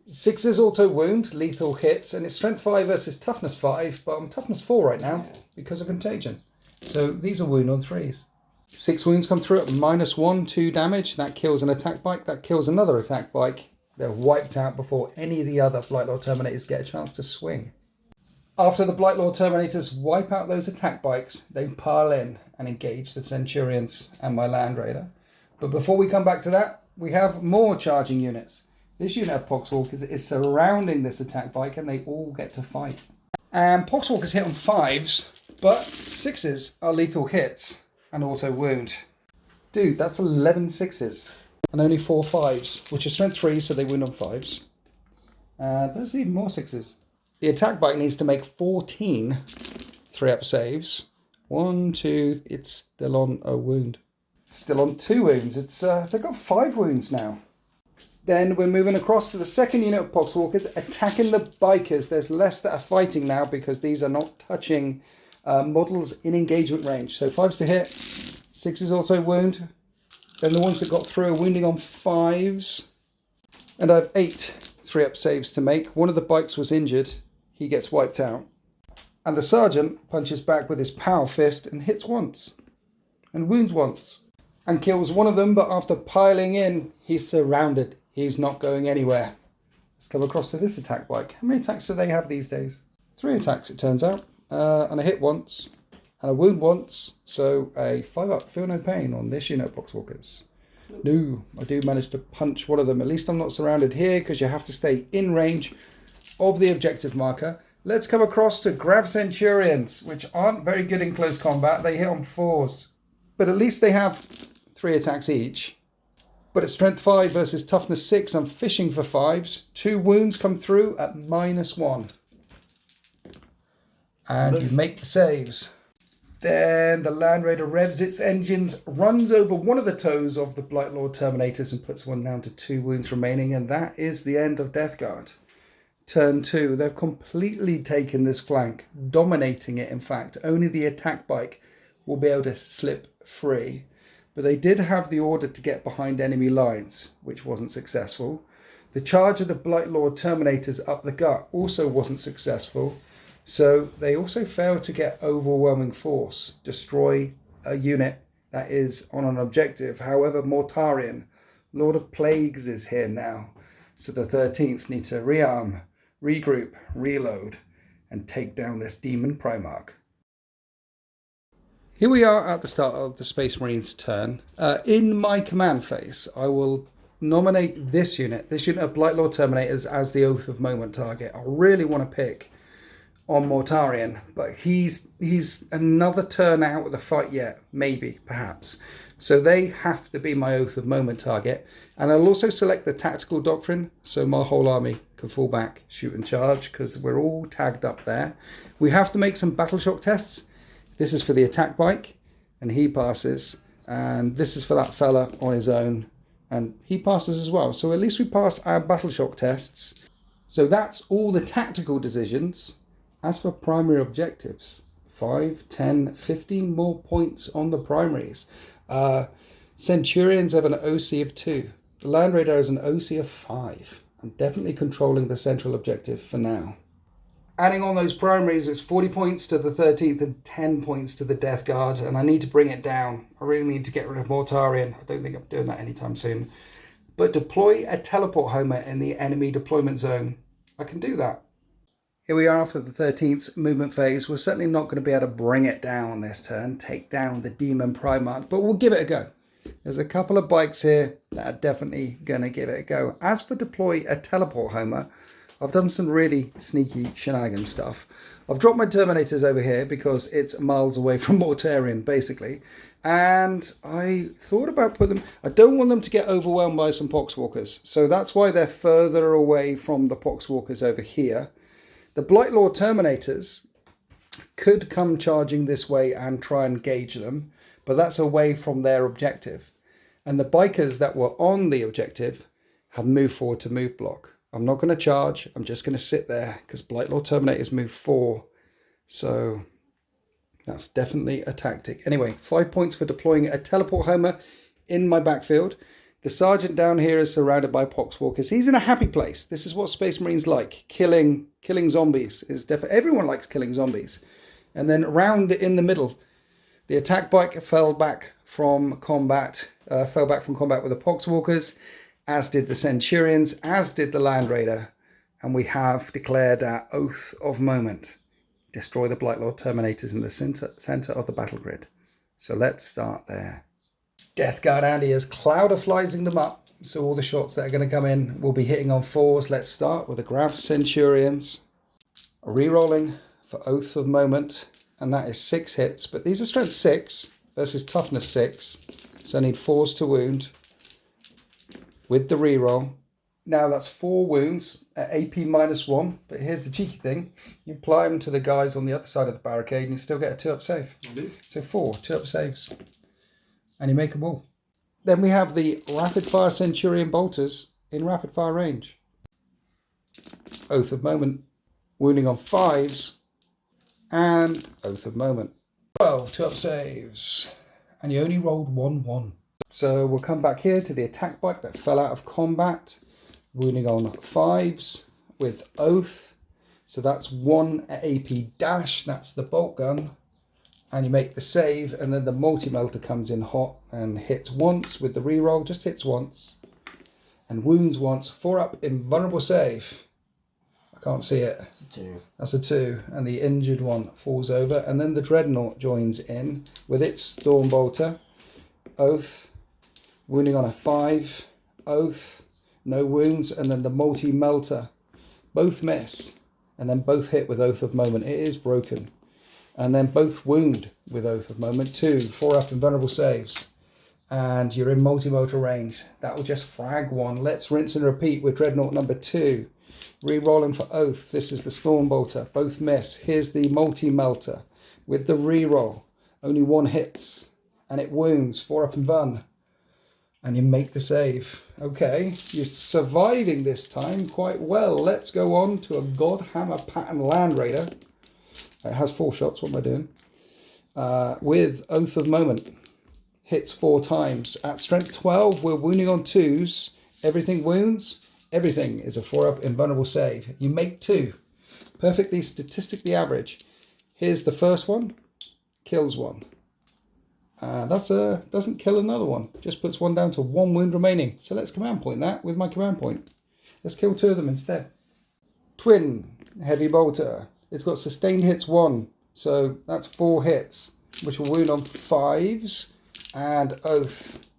6s auto wound, lethal hits, and it's strength 5 versus toughness 5, but I'm toughness 4 right now because of contagion. So these are wound on 3s. 6 wounds come through at -1, 2 damage. That kills an attack bike. That kills another attack bike. They're wiped out before any of the other Blight Lord Terminators get a chance to swing. After the Blight Lord Terminators wipe out those attack bikes, they pile in and engage the Centurions and my Land Raider. But before we come back to that, we have more charging units. This unit of Poxwalkers is surrounding this attack bike, and they all get to fight. And Poxwalkers hit on 5s, but 6s are lethal hits and auto wound. Dude, that's 11 6s and only 4 5s, which are strength 3, so they wound on 5s. There's even more 6s. The attack bike needs to make 14 3-up saves. 1, 2, it's still on a wound. Still on 2 wounds. They've got 5 wounds now. Then we're moving across to the second unit of Poxwalkers, attacking the bikers. There's less that are fighting now because these are not touching models in engagement range. So 5s to hit, 6s also wound. Then the ones that got through are wounding on 5s. And I have 8 3-up saves to make. One of the bikes was injured. He gets wiped out. And the sergeant punches back with his power fist and hits once. And wounds once. And kills one of them, but after piling in, he's surrounded. He's not going anywhere. Let's come across to this attack bike. How many attacks do they have these days? 3 attacks, it turns out. And a hit once. And a wound once. So a 5-up, feel no pain on this unit of Poxwalkers. No, I do manage to punch one of them. At least I'm not surrounded here, because you have to stay in range of the objective marker. Let's come across to Grav Centurions, which aren't very good in close combat. They hit on 4s. But at least they have 3 attacks each. But at strength 5 versus toughness 6, I'm fishing for 5s. 2 wounds come through at -1. And you make the saves. Then the Land Raider revs its engines, runs over one of the toes of the Blight Lord Terminators and puts one down to 2 wounds remaining. And that is the end of Death Guard. Turn 2, they've completely taken this flank, dominating it in fact. Only the attack bike will be able to slip free. But they did have the order to get behind enemy lines, which wasn't successful. The charge of the Blight Lord Terminators up the gut also wasn't successful. So they also failed to get overwhelming force, destroy a unit that is on an objective. However, Mortarion, Lord of Plagues, is here now. So the 13th need to rearm, regroup, reload, and take down this Demon Primarch. Here we are at the start of the Space Marines' turn. In my command phase, I will nominate this unit of Blight Lord Terminators as the Oath of Moment target. I really want to pick on Mortarion, but he's another turn out of the fight yet, maybe, perhaps. So they have to be my Oath of Moment target. And I'll also select the Tactical Doctrine, so my whole army can fall back, shoot and charge, because we're all tagged up there. We have to make some Battle Shock tests. This is for the attack bike, and he passes. And this is for that fella on his own, and he passes as well. So at least we pass our Battle Shock tests. So that's all the tactical decisions. As for primary objectives, 5, 10, 15 more points on the primaries. Centurions have an OC of 2. The Land Raider has an OC of 5. I'm definitely controlling the central objective for now. Adding on those primaries, it's 40 points to the 13th and 10 points to the Death Guard, and I need to bring it down. I really need to get rid of Mortarion. I don't think I'm doing that anytime soon. But deploy a teleport homer in the enemy deployment zone. I can do that. Here we are after the 13th movement phase. We're certainly not going to be able to bring it down this turn, take down the Demon Primarch, but we'll give it a go. There's a couple of bikes here that are definitely going to give it a go. As for deploy a teleport homer, I've done some really sneaky shenanigan stuff. I've dropped my Terminators over here because it's miles away from Mortarion, basically. And I thought about putting them... I don't want them to get overwhelmed by some Poxwalkers. So that's why they're further away from the Poxwalkers over here. The Blightlord Terminators could come charging this way and try and gauge them, but that's away from their objective. And the bikers that were on the objective have moved forward to move block. I'm not going to charge, I'm just going to sit there because Blightlord Terminators move 4. So that's definitely a tactic. Anyway, 5 points for deploying a teleport homer in my backfield. The sergeant down here is surrounded by Poxwalkers. He's in a happy place. This is what Space Marines like. Killing zombies is definitely... Everyone likes killing zombies. And then round in the middle, the attack bike fell back from combat with the Poxwalkers, as did the Centurions, as did the Land Raider. And we have declared our Oath of Moment. Destroy the Blightlord Terminators in the center of the battle grid. So let's start there. Death Guard Andy is cloudiflizing them up, so all the shots that are going to come in will be hitting on 4s. Let's start with the Grav Centurions. Rerolling for Oath of Moment, and that is 6 hits, but these are strength 6 versus toughness 6, so I need 4s to wound with the reroll. Now that's 4 wounds at AP -1, but here's the cheeky thing. You apply them to the guys on the other side of the barricade and you still get a 2-up save. So 4 2-up saves. And you make them all. Then we have the Rapid Fire Centurion Bolters in rapid fire range. Oath of Moment, wounding on 5s, and Oath of Moment. 12 2-up saves. And you only rolled 1-1. So we'll come back here to the attack bike that fell out of combat, wounding on 5s with Oath. So that's 1 at AP dash, that's the bolt gun. And you make the save, and then the multi-melter comes in hot and hits once with the reroll, just hits once. And wounds once, 4-up invulnerable save. I can't see it. That's a 2. That's a 2, and the injured one falls over. And then the Dreadnought joins in with its Stormbolter. Oath, wounding on a 5. Oath, no wounds, and then the multi-melter. Both miss, and then both hit with Oath of Moment. It is broken. And then both wound with Oath of Moment. 2 4-up invulnerable saves. And you're in multi-motor range. That will just frag 1. Let's rinse and repeat with Dreadnought number 2. Re-rolling for Oath. This is the Stormbolter. Both miss. Here's the multi-melter with the re-roll. Only 1 hits. And it wounds. 4-up invuln. And you make the save. Okay, you're surviving this time quite well. Let's go on to a Godhammer pattern Land Raider. It has 4 shots, what am I doing? With Oath of Moment. Hits 4 times. At strength 12, we're wounding on 2s. Everything wounds. Everything is a 4-up invulnerable save. You make 2. Perfectly statistically average. Here's the first one. Kills 1. Doesn't kill another one. Just puts 1 down to 1 wound remaining. So let's command point that with my command point. Let's kill 2 of them instead. Twin Heavy Bolter. It's got sustained hits 1, so that's 4 hits, which will wound on 5s and Oath.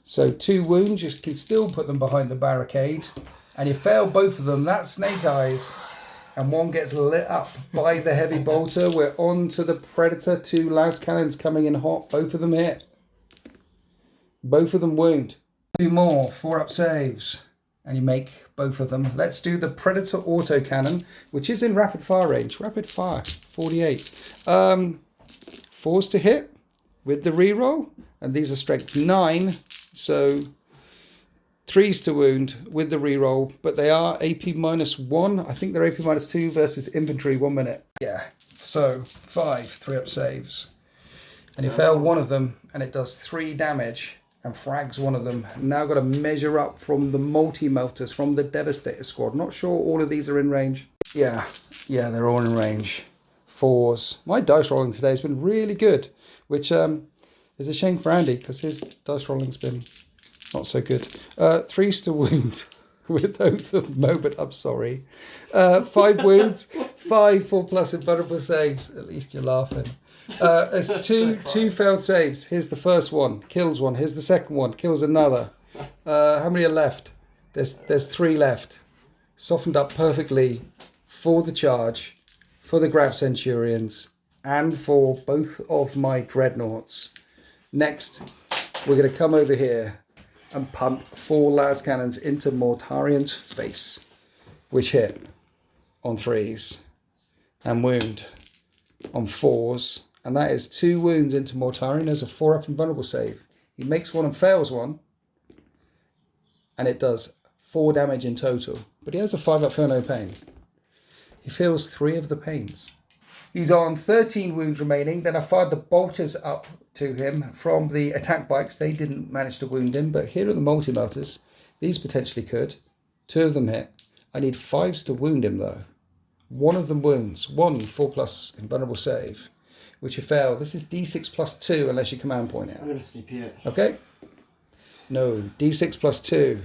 So 2 wounds, you can still put them behind the barricade, and you fail both of them. That's Snake Eyes. and one gets lit up by the heavy bolter. We're on to the Predator. 2 las cannons coming in hot. Both of them hit. Both of them wound. 2 more 4-up saves. And you make both of them. Let's do the Predator autocannon, which is in rapid fire range. Rapid fire, 48. 4s to hit with the reroll. And these are strength 9. So 3s to wound with the reroll, but they are AP -1. I think they're AP -2 versus infantry 1 minute. Yeah, so 5 3-up saves. And you fail one of them, and it does 3 damage and frags one of them. Now got to measure up from the multi-melters, from the Devastator squad. Not sure all of these are in range. Yeah, they're all in range. 4s. My dice rolling today has been really good, which is a shame for Andy, because his dice rolling's been not so good. 3s to wound with Oath of Moment. I'm sorry. 5 wounds. 5 4+ invulnerable saves. At least you're laughing. It's two failed saves. Here's the first one. Kills one. Here's the second one. Kills another. How many are left? There's 3 left. Softened up perfectly for the charge, for the Grab Centurions, and for both of my Dreadnoughts. Next, we're going to come over here and pump 4 las cannons into Mortarian's face, which hit on 3s and wound on 4s, and that is 2 wounds into Mortarian as a 4-up invulnerable save. He makes one and fails one, and it does 4 damage in total, but he has a 5-up feel no pain. He feels 3 of the pains. He's on 13 wounds remaining. Then I fired the bolters up to him from the attack bikes. They didn't manage to wound him, but here are the multi-melters. These potentially could. 2 of them hit. I need 5s to wound him though. 1 of them wounds. 1 4+ invulnerable save, which you fail. This is D6 +2 unless you command point it. I'm going to CP it. Okay. No, D6 +2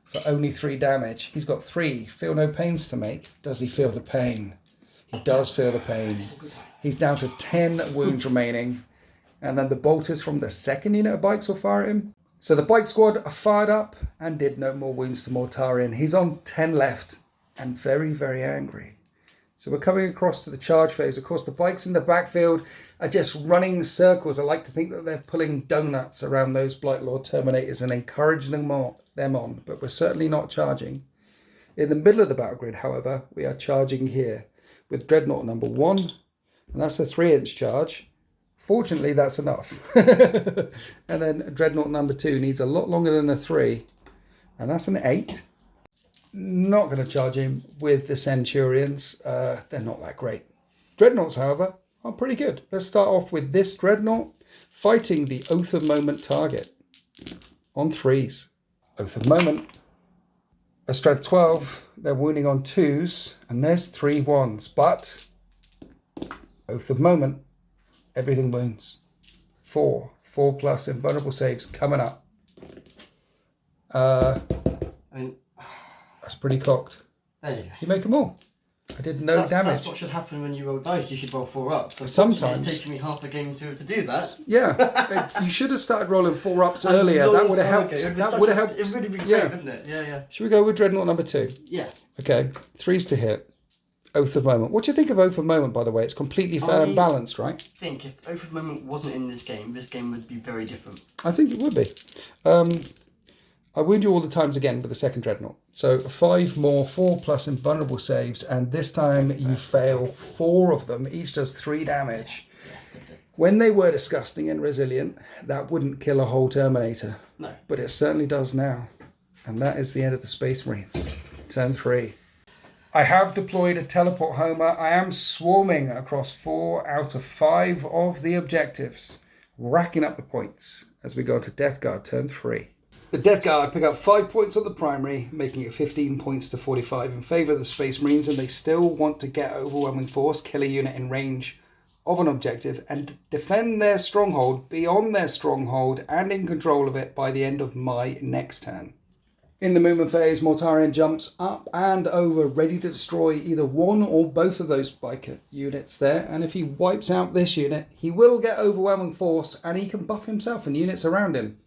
for only 3 damage. He's got 3 feel no pains to make. Does he feel the pain? He does feel the pain. He's down to 10 wounds remaining. And then the bolters from the second unit of bikes will fire at him. So the bike squad are fired up and did no more wounds to Mortarian. He's on 10 left and very, very angry. So we're coming across to the charge phase. Of course, the bikes in the backfield are just running circles. I like to think that they're pulling donuts around those Blightlord Terminators and encouraging them on. But we're certainly not charging. In the middle of the battle grid, however, we are charging here with Dreadnought number 1. And that's a 3-inch charge. Fortunately, that's enough. And then Dreadnought number 2 needs a lot longer than a 3. And that's an 8. Not going to charge him with the Centurions. They're not that great. Dreadnoughts, however, are pretty good. Let's start off with this Dreadnought fighting the Oath of Moment target on 3s. Oath of Moment. A strength 12. They're wounding on 2s. And there's 3 1s. But Oath of Moment. Everything wounds. 4 4+ invulnerable saves coming up. That's pretty cocked. There you go. You make them all. I did no damage. That's what should happen when you roll dice. You should roll 4 up. So sometimes it's taken me half a game to do that. Yeah, you should have started rolling 4-ups earlier. That would have helped. That would have helped. It would have been great, wouldn't it? Yeah. Should we go with Dreadnought number 2? Yeah. Okay, 3s to hit. Oath of Moment. What do you think of Oath of Moment, by the way? It's completely fair and balanced, right? I think if Oath of Moment wasn't in this game would be very different. I think it would be. I wound you all the times again with the second Dreadnought. So 5 more 4+ invulnerable saves, and this time you fail 4 of them. Each does 3 damage. Yes, okay. When they were disgusting and resilient, that wouldn't kill a whole Terminator. No. But it certainly does now. And that is the end of the Space Marines. Turn 3. I have deployed a teleport homer. I am swarming across 4 out of 5 of the objectives, racking up the points as we go to Death Guard, turn 3. The Death Guard pick up 5 points on the primary, making it 15 points to 45 in favour of the Space Marines, and they still want to get overwhelming force, kill a unit in range of an objective, and defend their stronghold beyond their stronghold and in control of it by the end of my next turn. In the movement phase, Mortarian jumps up and over, ready to destroy either one or both of those biker units there. And if he wipes out this unit, he will get overwhelming force, and he can buff himself and units around him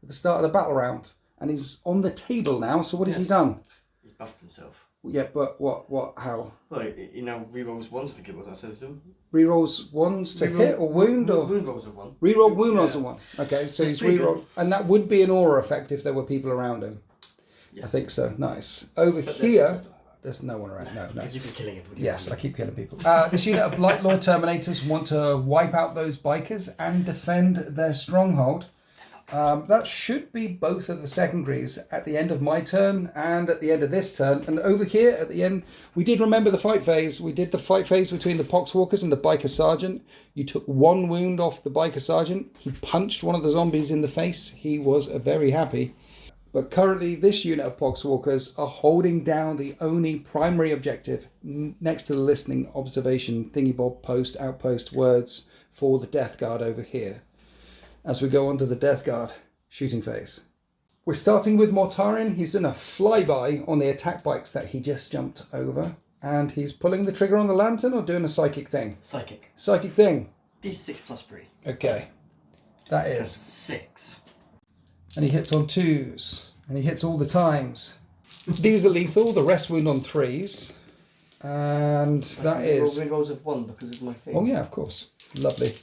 at the start of the battle round. And he's on the table now, so what has he done? He's buffed himself. Yeah, but how? Well, he now rerolls ones, forget what that says to him. Rerolls ones to hit or wound, or wound rolls of one. Reroll wound rolls of one. Okay, so he's reroll, and that would be an aura effect if there were people around him. Yes. I think so. Nice. Over here, there's no one around. No. Because you keep killing everybody. Yes, I keep killing people. This unit of Blight Lord Terminators want to wipe out those bikers and defend their stronghold. That should be both of the secondaries at the end of my turn and at the end of this turn. And over here at the end, we did remember the fight phase. We did the fight phase between the Poxwalkers and the Biker Sergeant. You took one wound off the Biker Sergeant. He punched one of the zombies in the face. He was very happy. But currently this unit of Poxwalkers are holding down the only primary objective next to the listening observation thingy-bob post outpost words for the Death Guard over here. As we go on to the Death Guard shooting phase. We're starting with Mortarion. He's done a flyby on the attack bikes that he just jumped over. And he's pulling the trigger on the lantern or doing a psychic thing? Psychic. Psychic thing. D6 plus 3. Okay. That is 6. And he hits on 2s. And he hits all the times. These are lethal, the rest wound on 3s. And that is... rolls of 1 because of my thing. Oh yeah, of course. Lovely.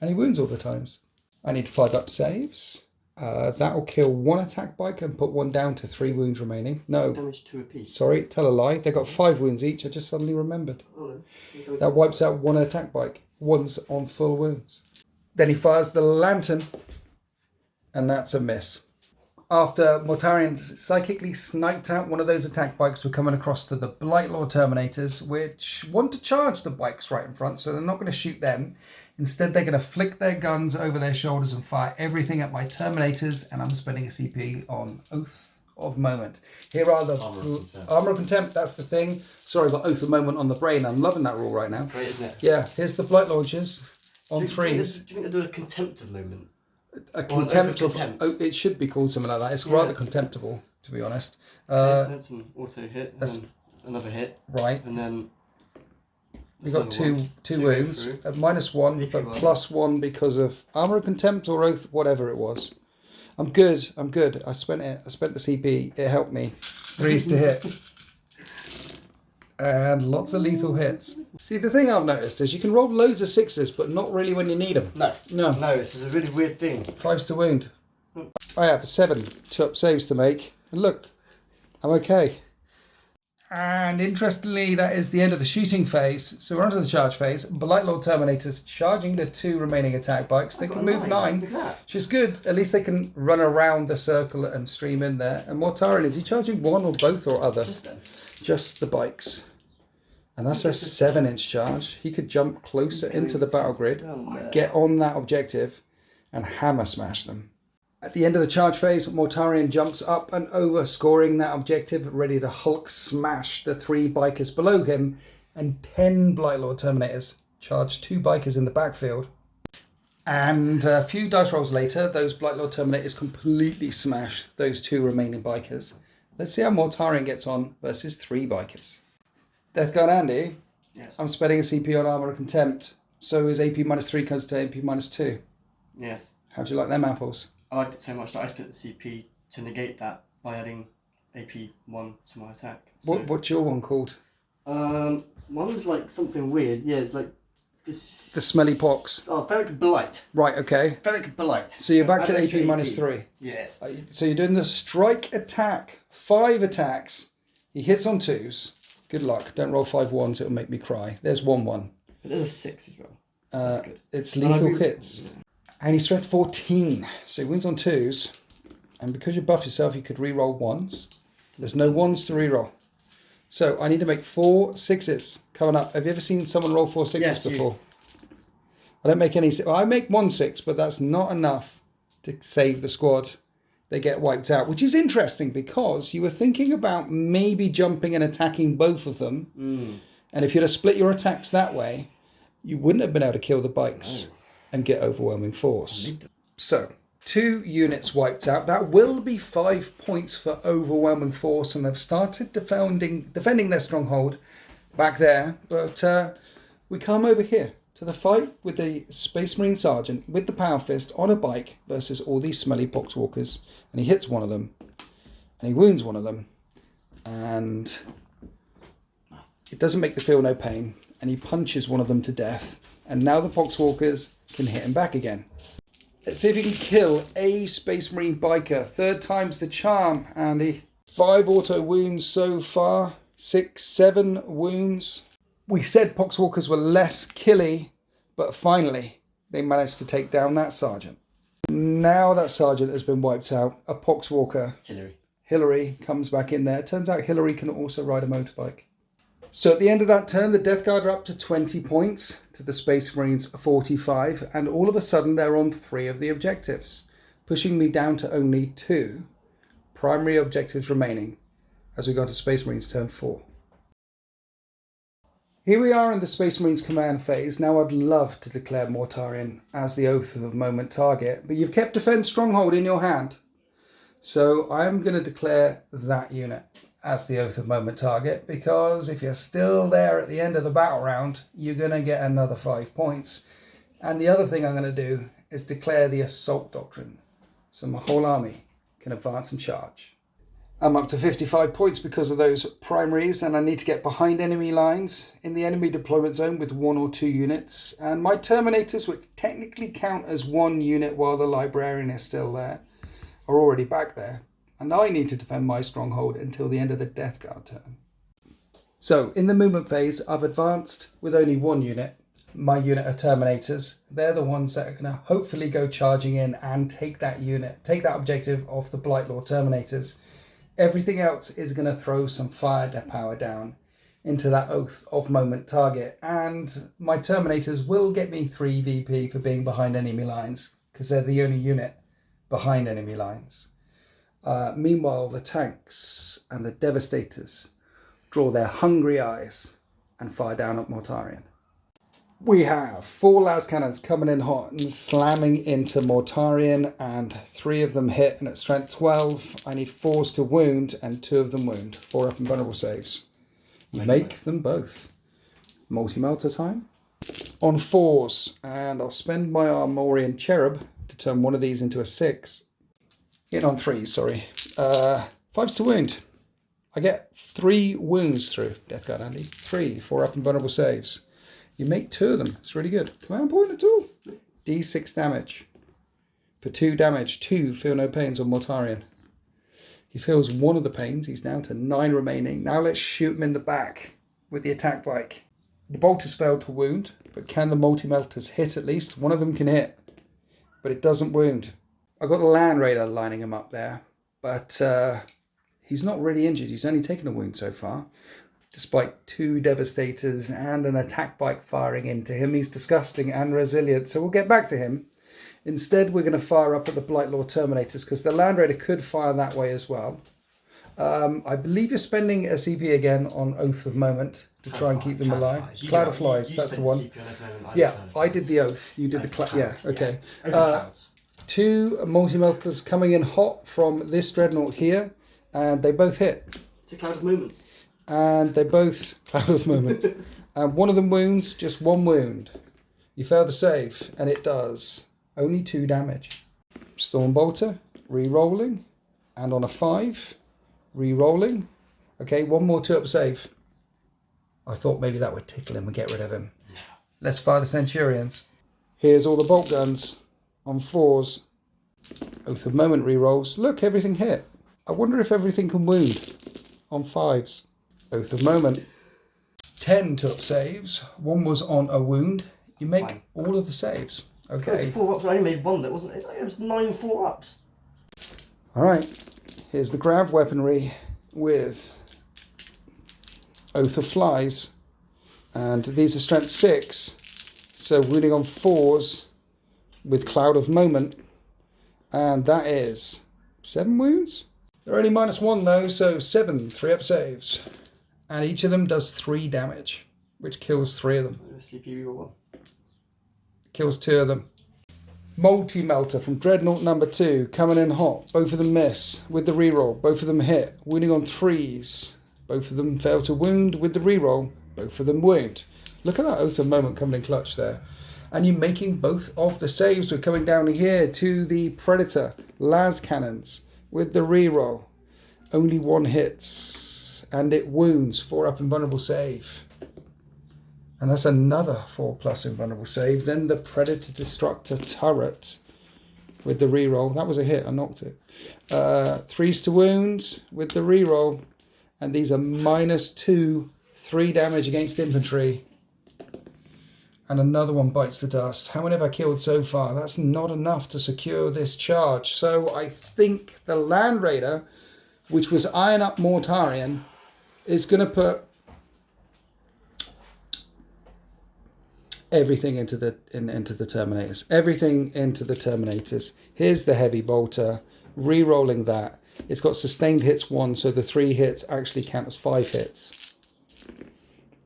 And he wounds all the times. I need 5 up saves. That will kill 1 attack bike and put 1 down to 3 wounds remaining. No. Damage 2 apiece. Sorry, tell a lie. They got 5 wounds each. I just suddenly remembered. Oh, no. That wipes out 1 attack bike. 1's on full wounds. Then he fires the lantern. And that's a miss. After Mortarion psychically sniped out one of those attack bikes, we're coming across to the Blight Lord Terminators, which want to charge the bikes right in front, so they're not going to shoot them. Instead, they're going to flick their guns over their shoulders and fire everything at my Terminators, and I'm spending a CP on Oath of Moment. Here are the Armor of Contempt, that's the thing. Sorry, but Oath of Moment on the brain. I'm loving that rule right now. That's great, isn't it? Yeah, here's the Blight Launchers on 3s. Do you think they're doing a contempt of moment? A contempt of it should be called something like that. It's rather contemptible, to be honest. That's an auto hit, and then another hit, right? And then we got two wounds, -1, but +1 because of armor of contempt or oath, whatever it was. I'm good. I spent the CP. It helped me. 3s to hit. And lots of lethal hits. See, the thing I've noticed is you can roll loads of 6s, but not really when you need them. No, this is a really weird thing. 5s to wound. I have 7 top saves to make. And look, I'm okay. And interestingly, that is the end of the shooting phase. So we're onto the charge phase. Blight Lord Terminators charging the 2 remaining attack bikes. They can move 9, which is good. At least they can run around the circle and stream in there. And Mortarion, is he charging 1 or both or other? Just them. Just the bikes. And that's a 7-inch charge. He could jump closer into the battle grid, get on that objective, and hammer smash them. At the end of the charge phase, Mortarion jumps up and over, scoring that objective, ready to Hulk smash the 3 bikers below him, and 10 Blight Lord Terminators charge 2 bikers in the backfield. And a few dice rolls later, those Blight Lord Terminators completely smash those 2 remaining bikers. Let's see how Mortarion gets on versus 3 bikers. Death Guard Andy, yes. I'm spending a CP on Armor of Contempt. So is AP -3 comes to AP -2. Yes. How do you like them apples? I liked it so much that I spent the CP to negate that by adding AP1 to my attack. So, What's your one called? One was like something weird. Yeah, it's like this. The Smelly Pox. Oh, Heretic Blight. Right, okay. Heretic Blight. So you're back to AP -3. Yes. So you're doing the strike attack. 5 attacks. He hits on 2s. Good luck. Don't roll 5 1s. It'll make me cry. There's 1-1. But there's a 6 as well. That's good. It's lethal hits. Yeah. And he's strength 14. So he wins on 2s. And because you buff yourself, you could re-roll 1s. There's no 1s to re-roll. So I need to make 4 6s coming up. Have you ever seen someone roll 4 6s before? I don't make any. Well, I make 1 6, but that's not enough to save the squad. They get wiped out, which is interesting because you were thinking about maybe jumping and attacking both of them. And if you'd have split your attacks that way, you wouldn't have been able to kill the bikes and get overwhelming force. So 2 units wiped out. That will be 5 points for overwhelming force, and they've started defending their stronghold back there. But we come over here to the fight with the Space Marine Sergeant with the Power Fist on a bike versus all these smelly Poxwalkers. And he hits one of them, and he wounds one of them, and it doesn't make the feel no pain, and he punches one of them to death, and now the Poxwalkers can hit him back again. Let's see if he can kill a Space Marine biker. 3rd time's the charm, Andy. 5 auto wounds so far, 6, 7 wounds. We said Poxwalkers were less killy, but finally they managed to take down that sergeant. Now that sergeant has been wiped out, a Poxwalker, Hillary, comes back in there. Turns out Hillary can also ride a motorbike. So at the end of that turn, the Death Guard are up to 20 points to the Space Marines 45, and all of a sudden they're on 3 of the objectives, pushing me down to only 2 primary objectives remaining as we go to Space Marines turn 4. Here we are in the Space Marines command phase. Now I'd love to declare Mortarion as the Oath of Moment target, but you've kept Defend Stronghold in your hand. So I'm going to declare that unit as the Oath of Moment target, because if you're still there at the end of the battle round, you're going to get another 5 points. And the other thing I'm going to do is declare the Assault Doctrine, so my whole army can advance and charge. I'm up to 55 points because of those primaries, and I need to get behind enemy lines in the enemy deployment zone with 1 or 2 units. And my Terminators, which technically count as 1 unit while the Librarian is still there, are already back there. And I need to defend my stronghold until the end of the Death Guard turn. So, in the movement phase, I've advanced with only 1 unit. My unit of Terminators. They're the ones that are going to hopefully go charging in and take that objective off the Blightlord Terminators. Everything else is going to throw some firepower down into that Oath of Moment target. And my Terminators will get me 3 VP for being behind enemy lines, because they're the only unit behind enemy lines. Meanwhile, the tanks and the Devastators draw their hungry eyes and fire down at Mortarion. We have 4 las cannons coming in hot and slamming into Mortarion, and 3 of them hit, and at strength 12 I need 4s to wound, and 2 of them wound. 4 up and vulnerable saves. You make them both. Multi-melter time on 4s, and I'll spend my Armorian Cherub to turn one of these into a 6. Hit on 3s, sorry. 5s to wound. I get 3 wounds through Death Guard, Andy. 3, 4 up and vulnerable saves. You make 2 of them. It's really good. Command point at all. D6 damage. For 2 damage, 2 feel no pains on Mortarion. He feels 1 of the pains. He's down to 9 remaining. Now let's shoot him in the back with the attack bike. The bolters failed to wound, but can the multi-melters hit at least? One of them can hit, but it doesn't wound. I got the Land Raider lining him up there, but he's not really injured. He's only taken a wound so far, despite 2 Devastators and an attack bike firing into him. He's disgusting and resilient, so we'll get back to him. Instead, we're going to fire up at the Blightlord Terminators, because the Land Raider could fire that way as well. I believe you're spending a CP again on Oath of Moment to try and keep them alive. Cloud of Flies, that's the one. Yeah, I did the Oath. You did the cloud. Yeah, okay. 2 multi-melters coming in hot from this Dreadnought here, and they both hit. It's a Cloud of Moment. And they both Cloud of Moment. And one of them wounds, just 1 wound. You fail the save, and it does only 2 damage. Stormbolter, re-rolling, and on a 5, re-rolling. Okay, 1 more 2-up save. I thought maybe that would tickle him and get rid of him. Let's fire the Centurions. Here's all the bolt guns on 4s. Oath of Moment re-rolls. Look, everything hit. I wonder if everything can wound on 5s. Oath of Moment. 10 2-up saves. 1 was on a wound. You make all of the saves. Okay. There's 4 ups. I only made 1 that wasn't it? It was 9 4 ups. Alright. Here's the Grav weaponry with Oath of Flies. And these are strength 6. So wounding on 4s with Cloud of Moment. And that is 7 wounds. They're only -1 though, so 7 3-up saves. And each of them does 3 damage, which kills 3 of them. Kills 2 of them. Multi-melter from Dreadnought number 2, coming in hot. Both of them miss with the reroll. Both of them hit. Wounding on 3s. Both of them fail to wound with the reroll. Both of them wound. Look at that Oath of Moment coming in clutch there. And you're making both of the saves. We're coming down here to the Predator las cannons with the reroll. Only 1 hits. and it wounds. 4 up invulnerable save. And that's another 4+ invulnerable save. Then the Predator Destructor turret with the reroll. That was a hit, I knocked it. 3s to wound with the reroll. And these are -2, 3 damage against infantry. And another one bites the dust. How many have I killed so far? That's not enough to secure this charge. So I think the Land Raider, which was Iron Up Mortarion, is going to put everything into the Terminators. Everything into the Terminators. Here's the Heavy Bolter. Re-rolling that. It's got sustained hits 1, so the 3 hits actually count as 5 hits.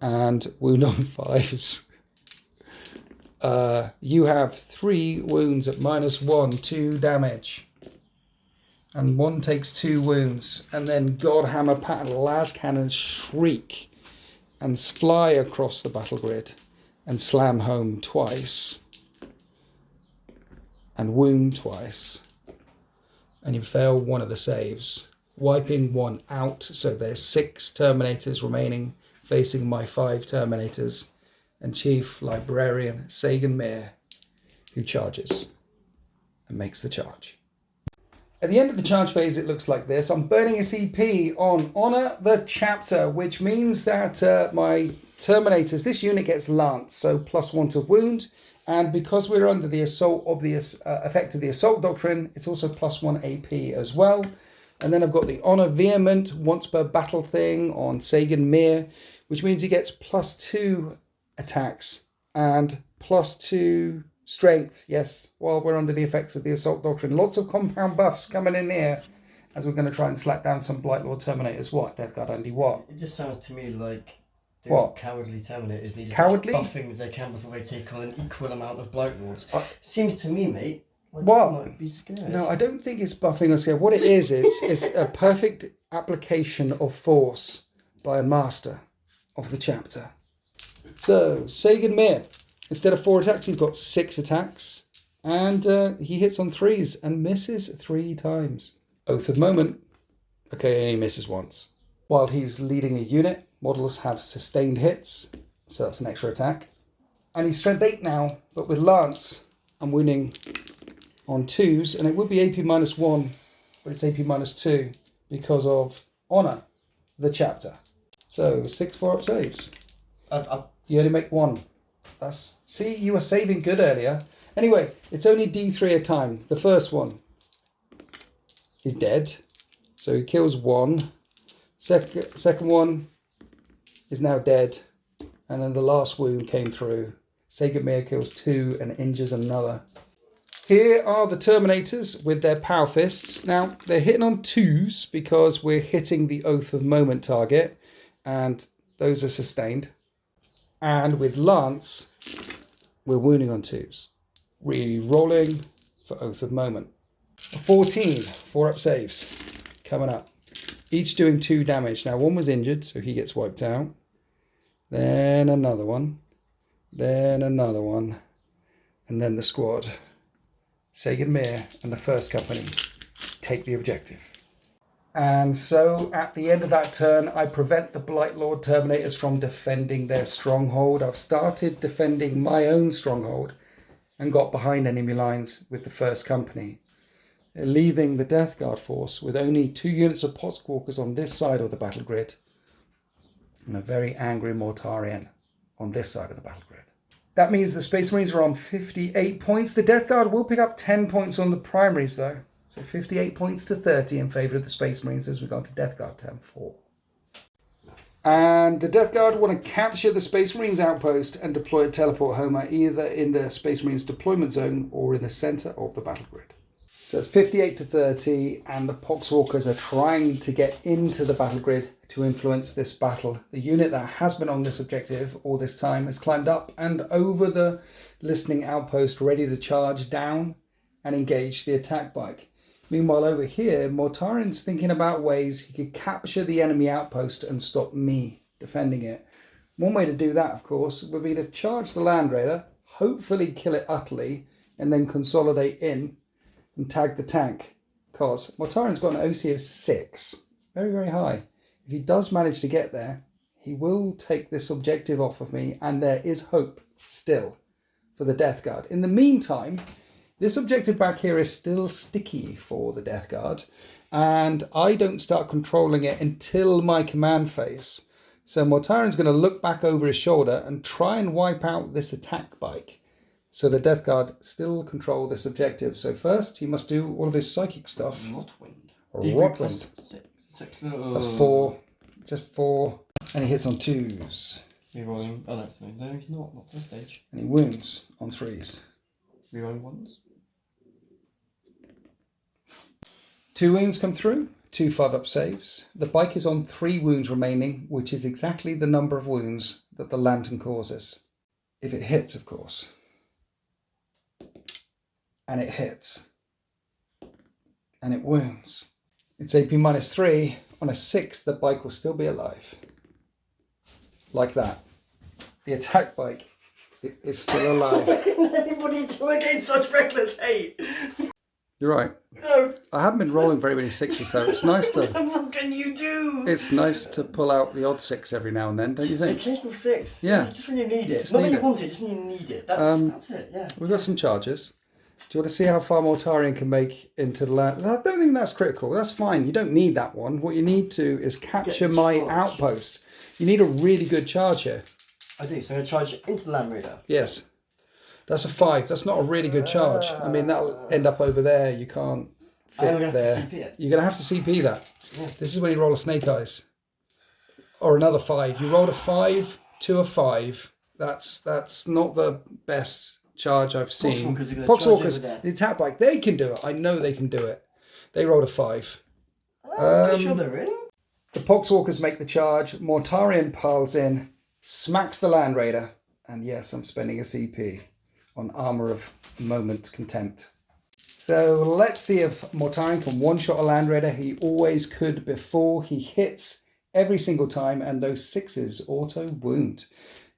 And wound on 5s. You have 3 wounds at -1, 2 damage. And 1 takes 2 wounds. And then Godhammer Pattern Las Cannons shriek and fly across the battle grid and slam home twice. And wound twice. And you fail 1 of the saves, wiping 1 out. So there's 6 Terminators remaining, facing my 5 Terminators. And Chief Librarian Sagan Mir, who charges and makes the charge. At the end of the charge phase, it looks like this. I'm burning a CP on Honor the Chapter, which means that my Terminators, this unit gets Lance, so +1 to wound. And because we're under the assault of the effect of the Assault Doctrine, it's also +1 AP as well. And then I've got the Honor Vehement once per battle thing on Sagan Mir, which means he gets +2 attacks and +2 strength. Yes, while we're under the effects of the Assault Doctrine. Lots of compound buffs coming in here as we're going to try and slack down some Blightlord Terminators. What, Death Guard Andy, what? It just sounds to me like those What? cowardly Terminators need Cowardly? as much buffing as they can before they take on an equal amount of Blightlords. Seems to me, mate, like What? you might be scared. No, I don't think it's buffing or scare. What it is, it's a perfect application of force by a master of the chapter. So, Sagan Mir, instead of 4 attacks, he's got 6 attacks. And he hits on 3s and misses 3 times. Oath of Moment. Okay, and he misses once. While he's leading a unit, models have sustained hits. So that's an extra attack. And he's strength 8 now, but with Lance, I'm winning on 2s. And it would be AP -1, but it's AP -2 because of Honor the Chapter. So 6 4-up saves. You only make 1. See, you were saving good earlier. Anyway, it's only D3 a time. The first one is dead. So he kills 1. Second one is now dead. And then the last wound came through. Sagan Mir kills 2 and injures another. Here are the Terminators with their Power Fists. Now, they're hitting on 2s because we're hitting the Oath of Moment target. And those are sustained. And with Lance, we're wounding on 2s. Re-rolling for Oath of Moment. 14, 4-up saves coming up. Each doing 2 damage. Now 1 was injured, so he gets wiped out. Then another one. Then another one. And then the squad. Sagan Mir and the first company take the objective. And so at the end of that turn, I prevent the Blightlord Terminators from defending their stronghold. I've started defending my own stronghold and got behind enemy lines with the first company, leaving the Death Guard force with only 2 units of Potswalkers on this side of the battle grid and a very angry Mortarion on this side of the battle grid. That means the Space Marines are on 58 points. The Death Guard will pick up 10 points on the primaries though. So 58 points to 30 in favour of the Space Marines as we go to Death Guard turn 4. And the Death Guard want to capture the Space Marines outpost and deploy a teleport homer either in the Space Marines deployment zone or in the centre of the battle grid. So it's 58 to 30 and the Poxwalkers are trying to get into the battle grid to influence this battle. The unit that has been on this objective all this time has climbed up and over the listening outpost ready to charge down and engage the attack bike. Meanwhile, over here, Mortarion's thinking about ways he could capture the enemy outpost and stop me defending it. One way to do that, of course, would be to charge the Land Raider, hopefully kill it utterly, and then consolidate in and tag the tank. Because Mortarion's got an OC of 6. Very, very high. If he does manage to get there, he will take this objective off of me, and there is hope still for the Death Guard. In the meantime, this objective back here is still sticky for the Death Guard, and I don't start controlling it until my command phase. So Mortarian's going to look back over his shoulder and try and wipe out this attack bike. So the Death Guard still control this objective. So first, he must do all of his psychic stuff. Rotwind. Rotwind. That's 4. Just 4. And he hits on 2s. Rerolling. Oh, that's no. No, he's not. Not for this stage. And he wounds on 3s. Rerolling 1s. 2 wounds come through. 2 5-up saves. The bike is on 3 wounds remaining, which is exactly the number of wounds that the lantern causes. If it hits, of course. And it hits. And it wounds. It's AP -3. On a 6, the bike will still be alive. Like that. The attack bike is still alive. Why can anybody do against such reckless hate? You're right. No. I haven't been rolling very many 6s, so it's nice to... What can you do? It's nice to pull out the odd 6 every now and then, don't you think? Occasional 6. Yeah. Just when you need it. Just Not when need you it. want it, just when you need it. That's it, yeah. We've got some charges. Do you want to see how far Mortarion can make into the land? I don't think that's critical. That's fine. You don't need that one. What you need to is capture my outpost. You need a really good charge here. I do. So I'm going to charge into the Land Raider. Yes. That's a 5. That's not a really good charge. I mean, that'll end up over there. You can't fit there. CP it. You're going to have to CP that. Yeah. This is when you roll a Snake Eyes. Or another 5. You rolled a 5 to a 5. That's not the best charge I've seen. Poxwalkers, the attack bike, they can do it. I know they can do it. They rolled a 5. I'm sure they're in. The Poxwalkers make the charge. Mortarion piles in, smacks the Land Raider, and yes, I'm spending a CP on Armour of Moment Contempt. So let's see if Mortarion can one-shot a Land Raider. He always could before. He hits every single time, and those 6s auto-wound.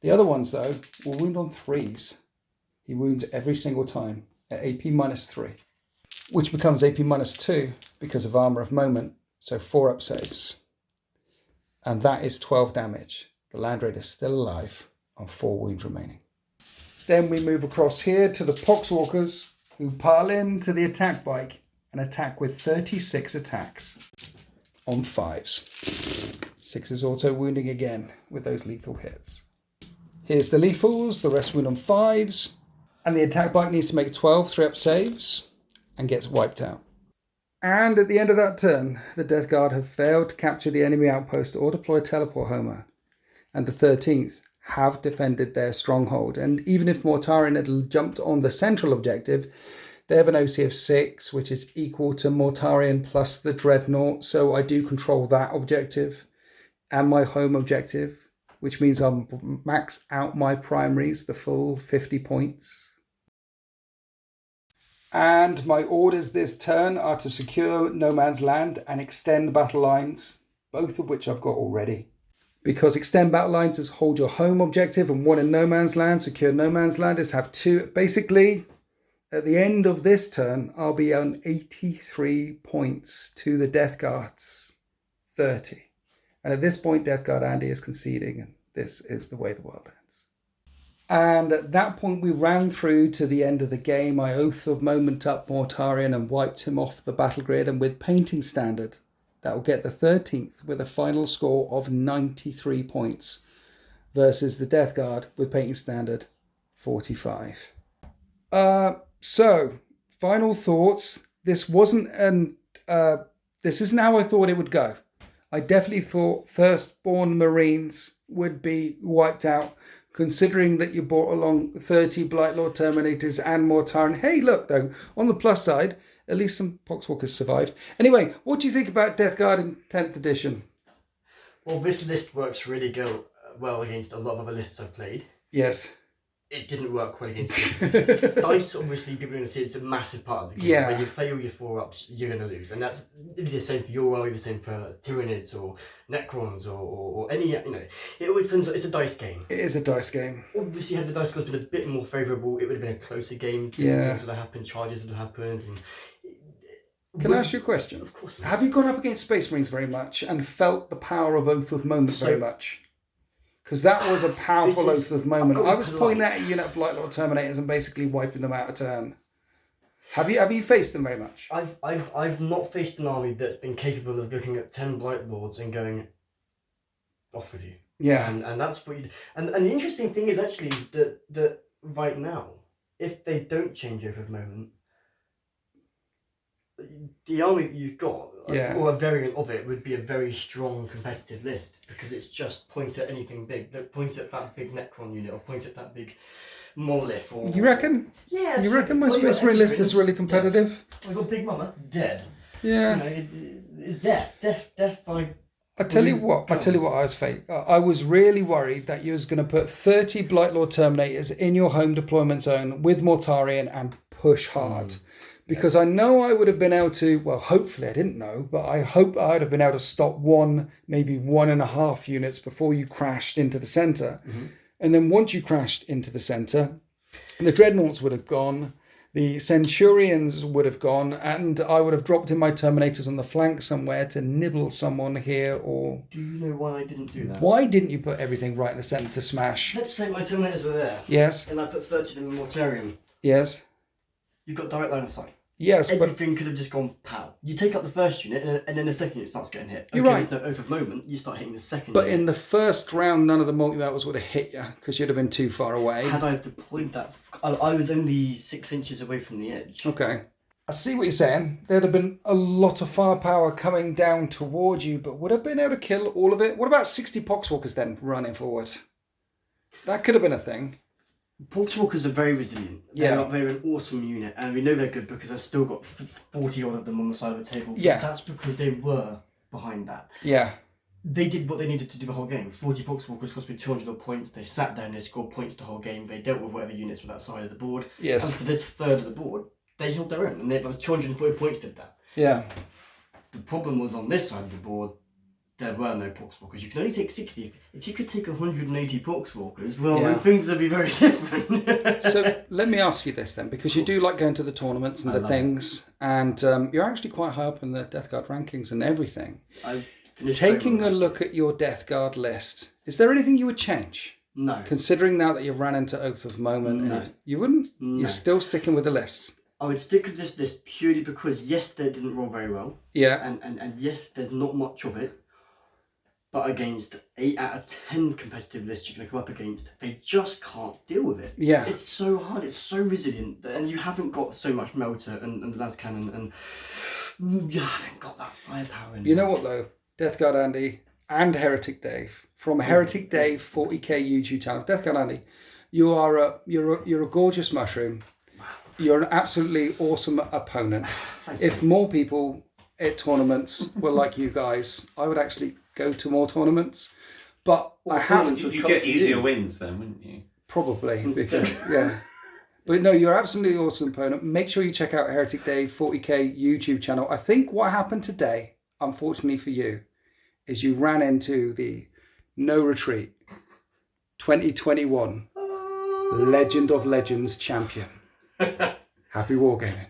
The other ones, though, will wound on 3s. He wounds every single time at AP -3, which becomes AP -2 because of Armour of Moment, so 4-up saves. And that is 12 damage. The Land Raider is still alive on 4 wounds remaining. Then we move across here to the Poxwalkers, who pile into the attack bike and attack with 36 attacks on 5s. 6s auto wounding again with those lethal hits. Here's the lethals, the rest wound on 5s. And the attack bike needs to make 12 3-up saves and gets wiped out. And at the end of that turn, the Death Guard have failed to capture the enemy outpost or deploy teleport homer. And the 13th have defended their stronghold. And even if Mortarion had jumped on the central objective, they have an OC of 6, which is equal to Mortarion plus the Dreadnought. So I do control that objective and my home objective, which means I'll max out my primaries, the full 50 points. And my orders this turn are to secure no man's land and extend battle lines, both of which I've got already. Because extend battle lines is hold your home objective and 1 in no man's land, secure no man's land is have 2. Basically, at the end of this turn, I'll be on 83 points to the Death Guard's 30. And at this point, Death Guard Andy is conceding, and this is the way the world ends. And at that point, we ran through to the end of the game. I Oath of Moment up Mortarion and wiped him off the battle grid. And with Painting Standard, that will get the 13th with a final score of 93 points versus the Death Guard with Painting Standard 45. So, final thoughts. This wasn't this isn't how I thought it would go. I definitely thought Firstborn Marines would be wiped out, considering that you brought along 30 Blightlord Terminators and Mortarion. Hey, look, though, on the plus side, at least some Poxwalkers survived. Anyway, what do you think about Death Guard in 10th edition? Well, this list works really well against a lot of other lists I've played. Yes. It didn't work well against this. Dice, obviously, people are going to see it's a massive part of the game. Yeah. When you fail your 4-ups, you're going to lose. And that's the same for your army, the same for Tyranids or Necrons or any, you know. It always depends, it's a dice game. It is a dice game. Obviously, had the dice scores been a bit more favourable, it would have been a closer game. Yeah. Things would have happened, charges would have happened. And Can I ask you a question? Of course. Have you gone up against Space Marines very much and felt the power of Oath of Moment very much? Because that was a powerful Oath of Moment. I was pointing at a unit of Blight Lord Terminators and basically wiping them out a turn. Have you faced them very much? I've not faced an army that's been capable of looking at 10 Blight Lords and going off with you. Yeah. And that's what you. And the interesting thing is actually is that right now, if they don't change Oath of Moment, the army that you've got, or a variant of it, would be a very strong competitive list, because it's just point at anything big. Point at that big Necron unit, or point at that big Morlith. Or you reckon? Yeah. You reckon my Space Marine list is really competitive? Yeah. We've got Big Mama dead. Yeah. It's death by. I tell you what I was fake. I was really worried that you was going to put 30 Blight Lord Terminators in your home deployment zone with Mortarion and push hard. Because I know I would have been able to, well, hopefully I didn't know, but I hope I'd have been able to stop one, maybe 1.5 units before you crashed into the centre. Mm-hmm. And then once you crashed into the centre, the Dreadnoughts would have gone, the Centurions would have gone, and I would have dropped in my Terminators on the flank somewhere to nibble someone here, or... Do you know why I didn't do that? Why didn't you put everything right in the centre to smash? Let's say my Terminators were there. Yes. And I put 30 in the Mortarion. Yes. You've got direct line of sight. Yes, everything could have just gone pow. You take up the first unit, and then the second unit starts getting hit. You're right. There's no Oath of Moment, you start hitting the second But unit. in the first round, none of the multi-battles would have hit you, because you'd have been too far away. Had I deployed that... I was only 6 inches away from the edge. Okay. I see what you're saying. There'd have been a lot of firepower coming down towards you, but would have been able to kill all of it? What about 60 Poxwalkers then, running forward? That could have been a thing. Poxwalkers are very resilient. They're an awesome unit, and we know they're good because I've still got 40 odd of them on the side of the table. Yeah. But that's because they were behind that. Yeah. They did what they needed to do the whole game. 40 Poxwalkers cost me 200 odd points. They sat there and they scored points the whole game. They dealt with whatever units were that side of the board. Yes. And for this third of the board, they held their own, and there was 240 points did that. Yeah. The problem was on this side of the board, there were no Poxwalkers. You can only take 60. If you could take 180 Poxwalkers, well, then things would be very different. So let me ask you this then, because you do like going to the tournaments and the things, and you're actually quite high up in the Death Guard rankings and everything. Taking a look at your Death Guard list, is there anything you would change? No. Considering now that you've ran into Oath of Moment, No. You wouldn't? No. You're still sticking with the lists? I would stick with this list purely because, yes, they didn't roll very well. Yeah. And yes, there's not much of it. But against 8 out of 10 competitive lists you're going to come up against, they just can't deal with it. Yeah. It's so hard, it's so resilient, and you haven't got so much Melter and the Lance Cannon, and you haven't got that firepower in You know what though? Death Guard Andy and Heretic Dave, from Heretic Dave 40k YouTube channel. Death Guard Andy, you're a gorgeous mushroom. You're an absolutely awesome opponent. Thanks, if more people at tournaments were like you guys, I would actually go to more tournaments. But I have to. You'd get easier wins then, wouldn't you? Probably. Because, yeah. But no, you're absolutely awesome opponent. Make sure you check out Heretic Dave 40k YouTube channel. I think what happened today, unfortunately for you, is you ran into the No Retreat 2021 Legend of Legends champion. Happy wargaming.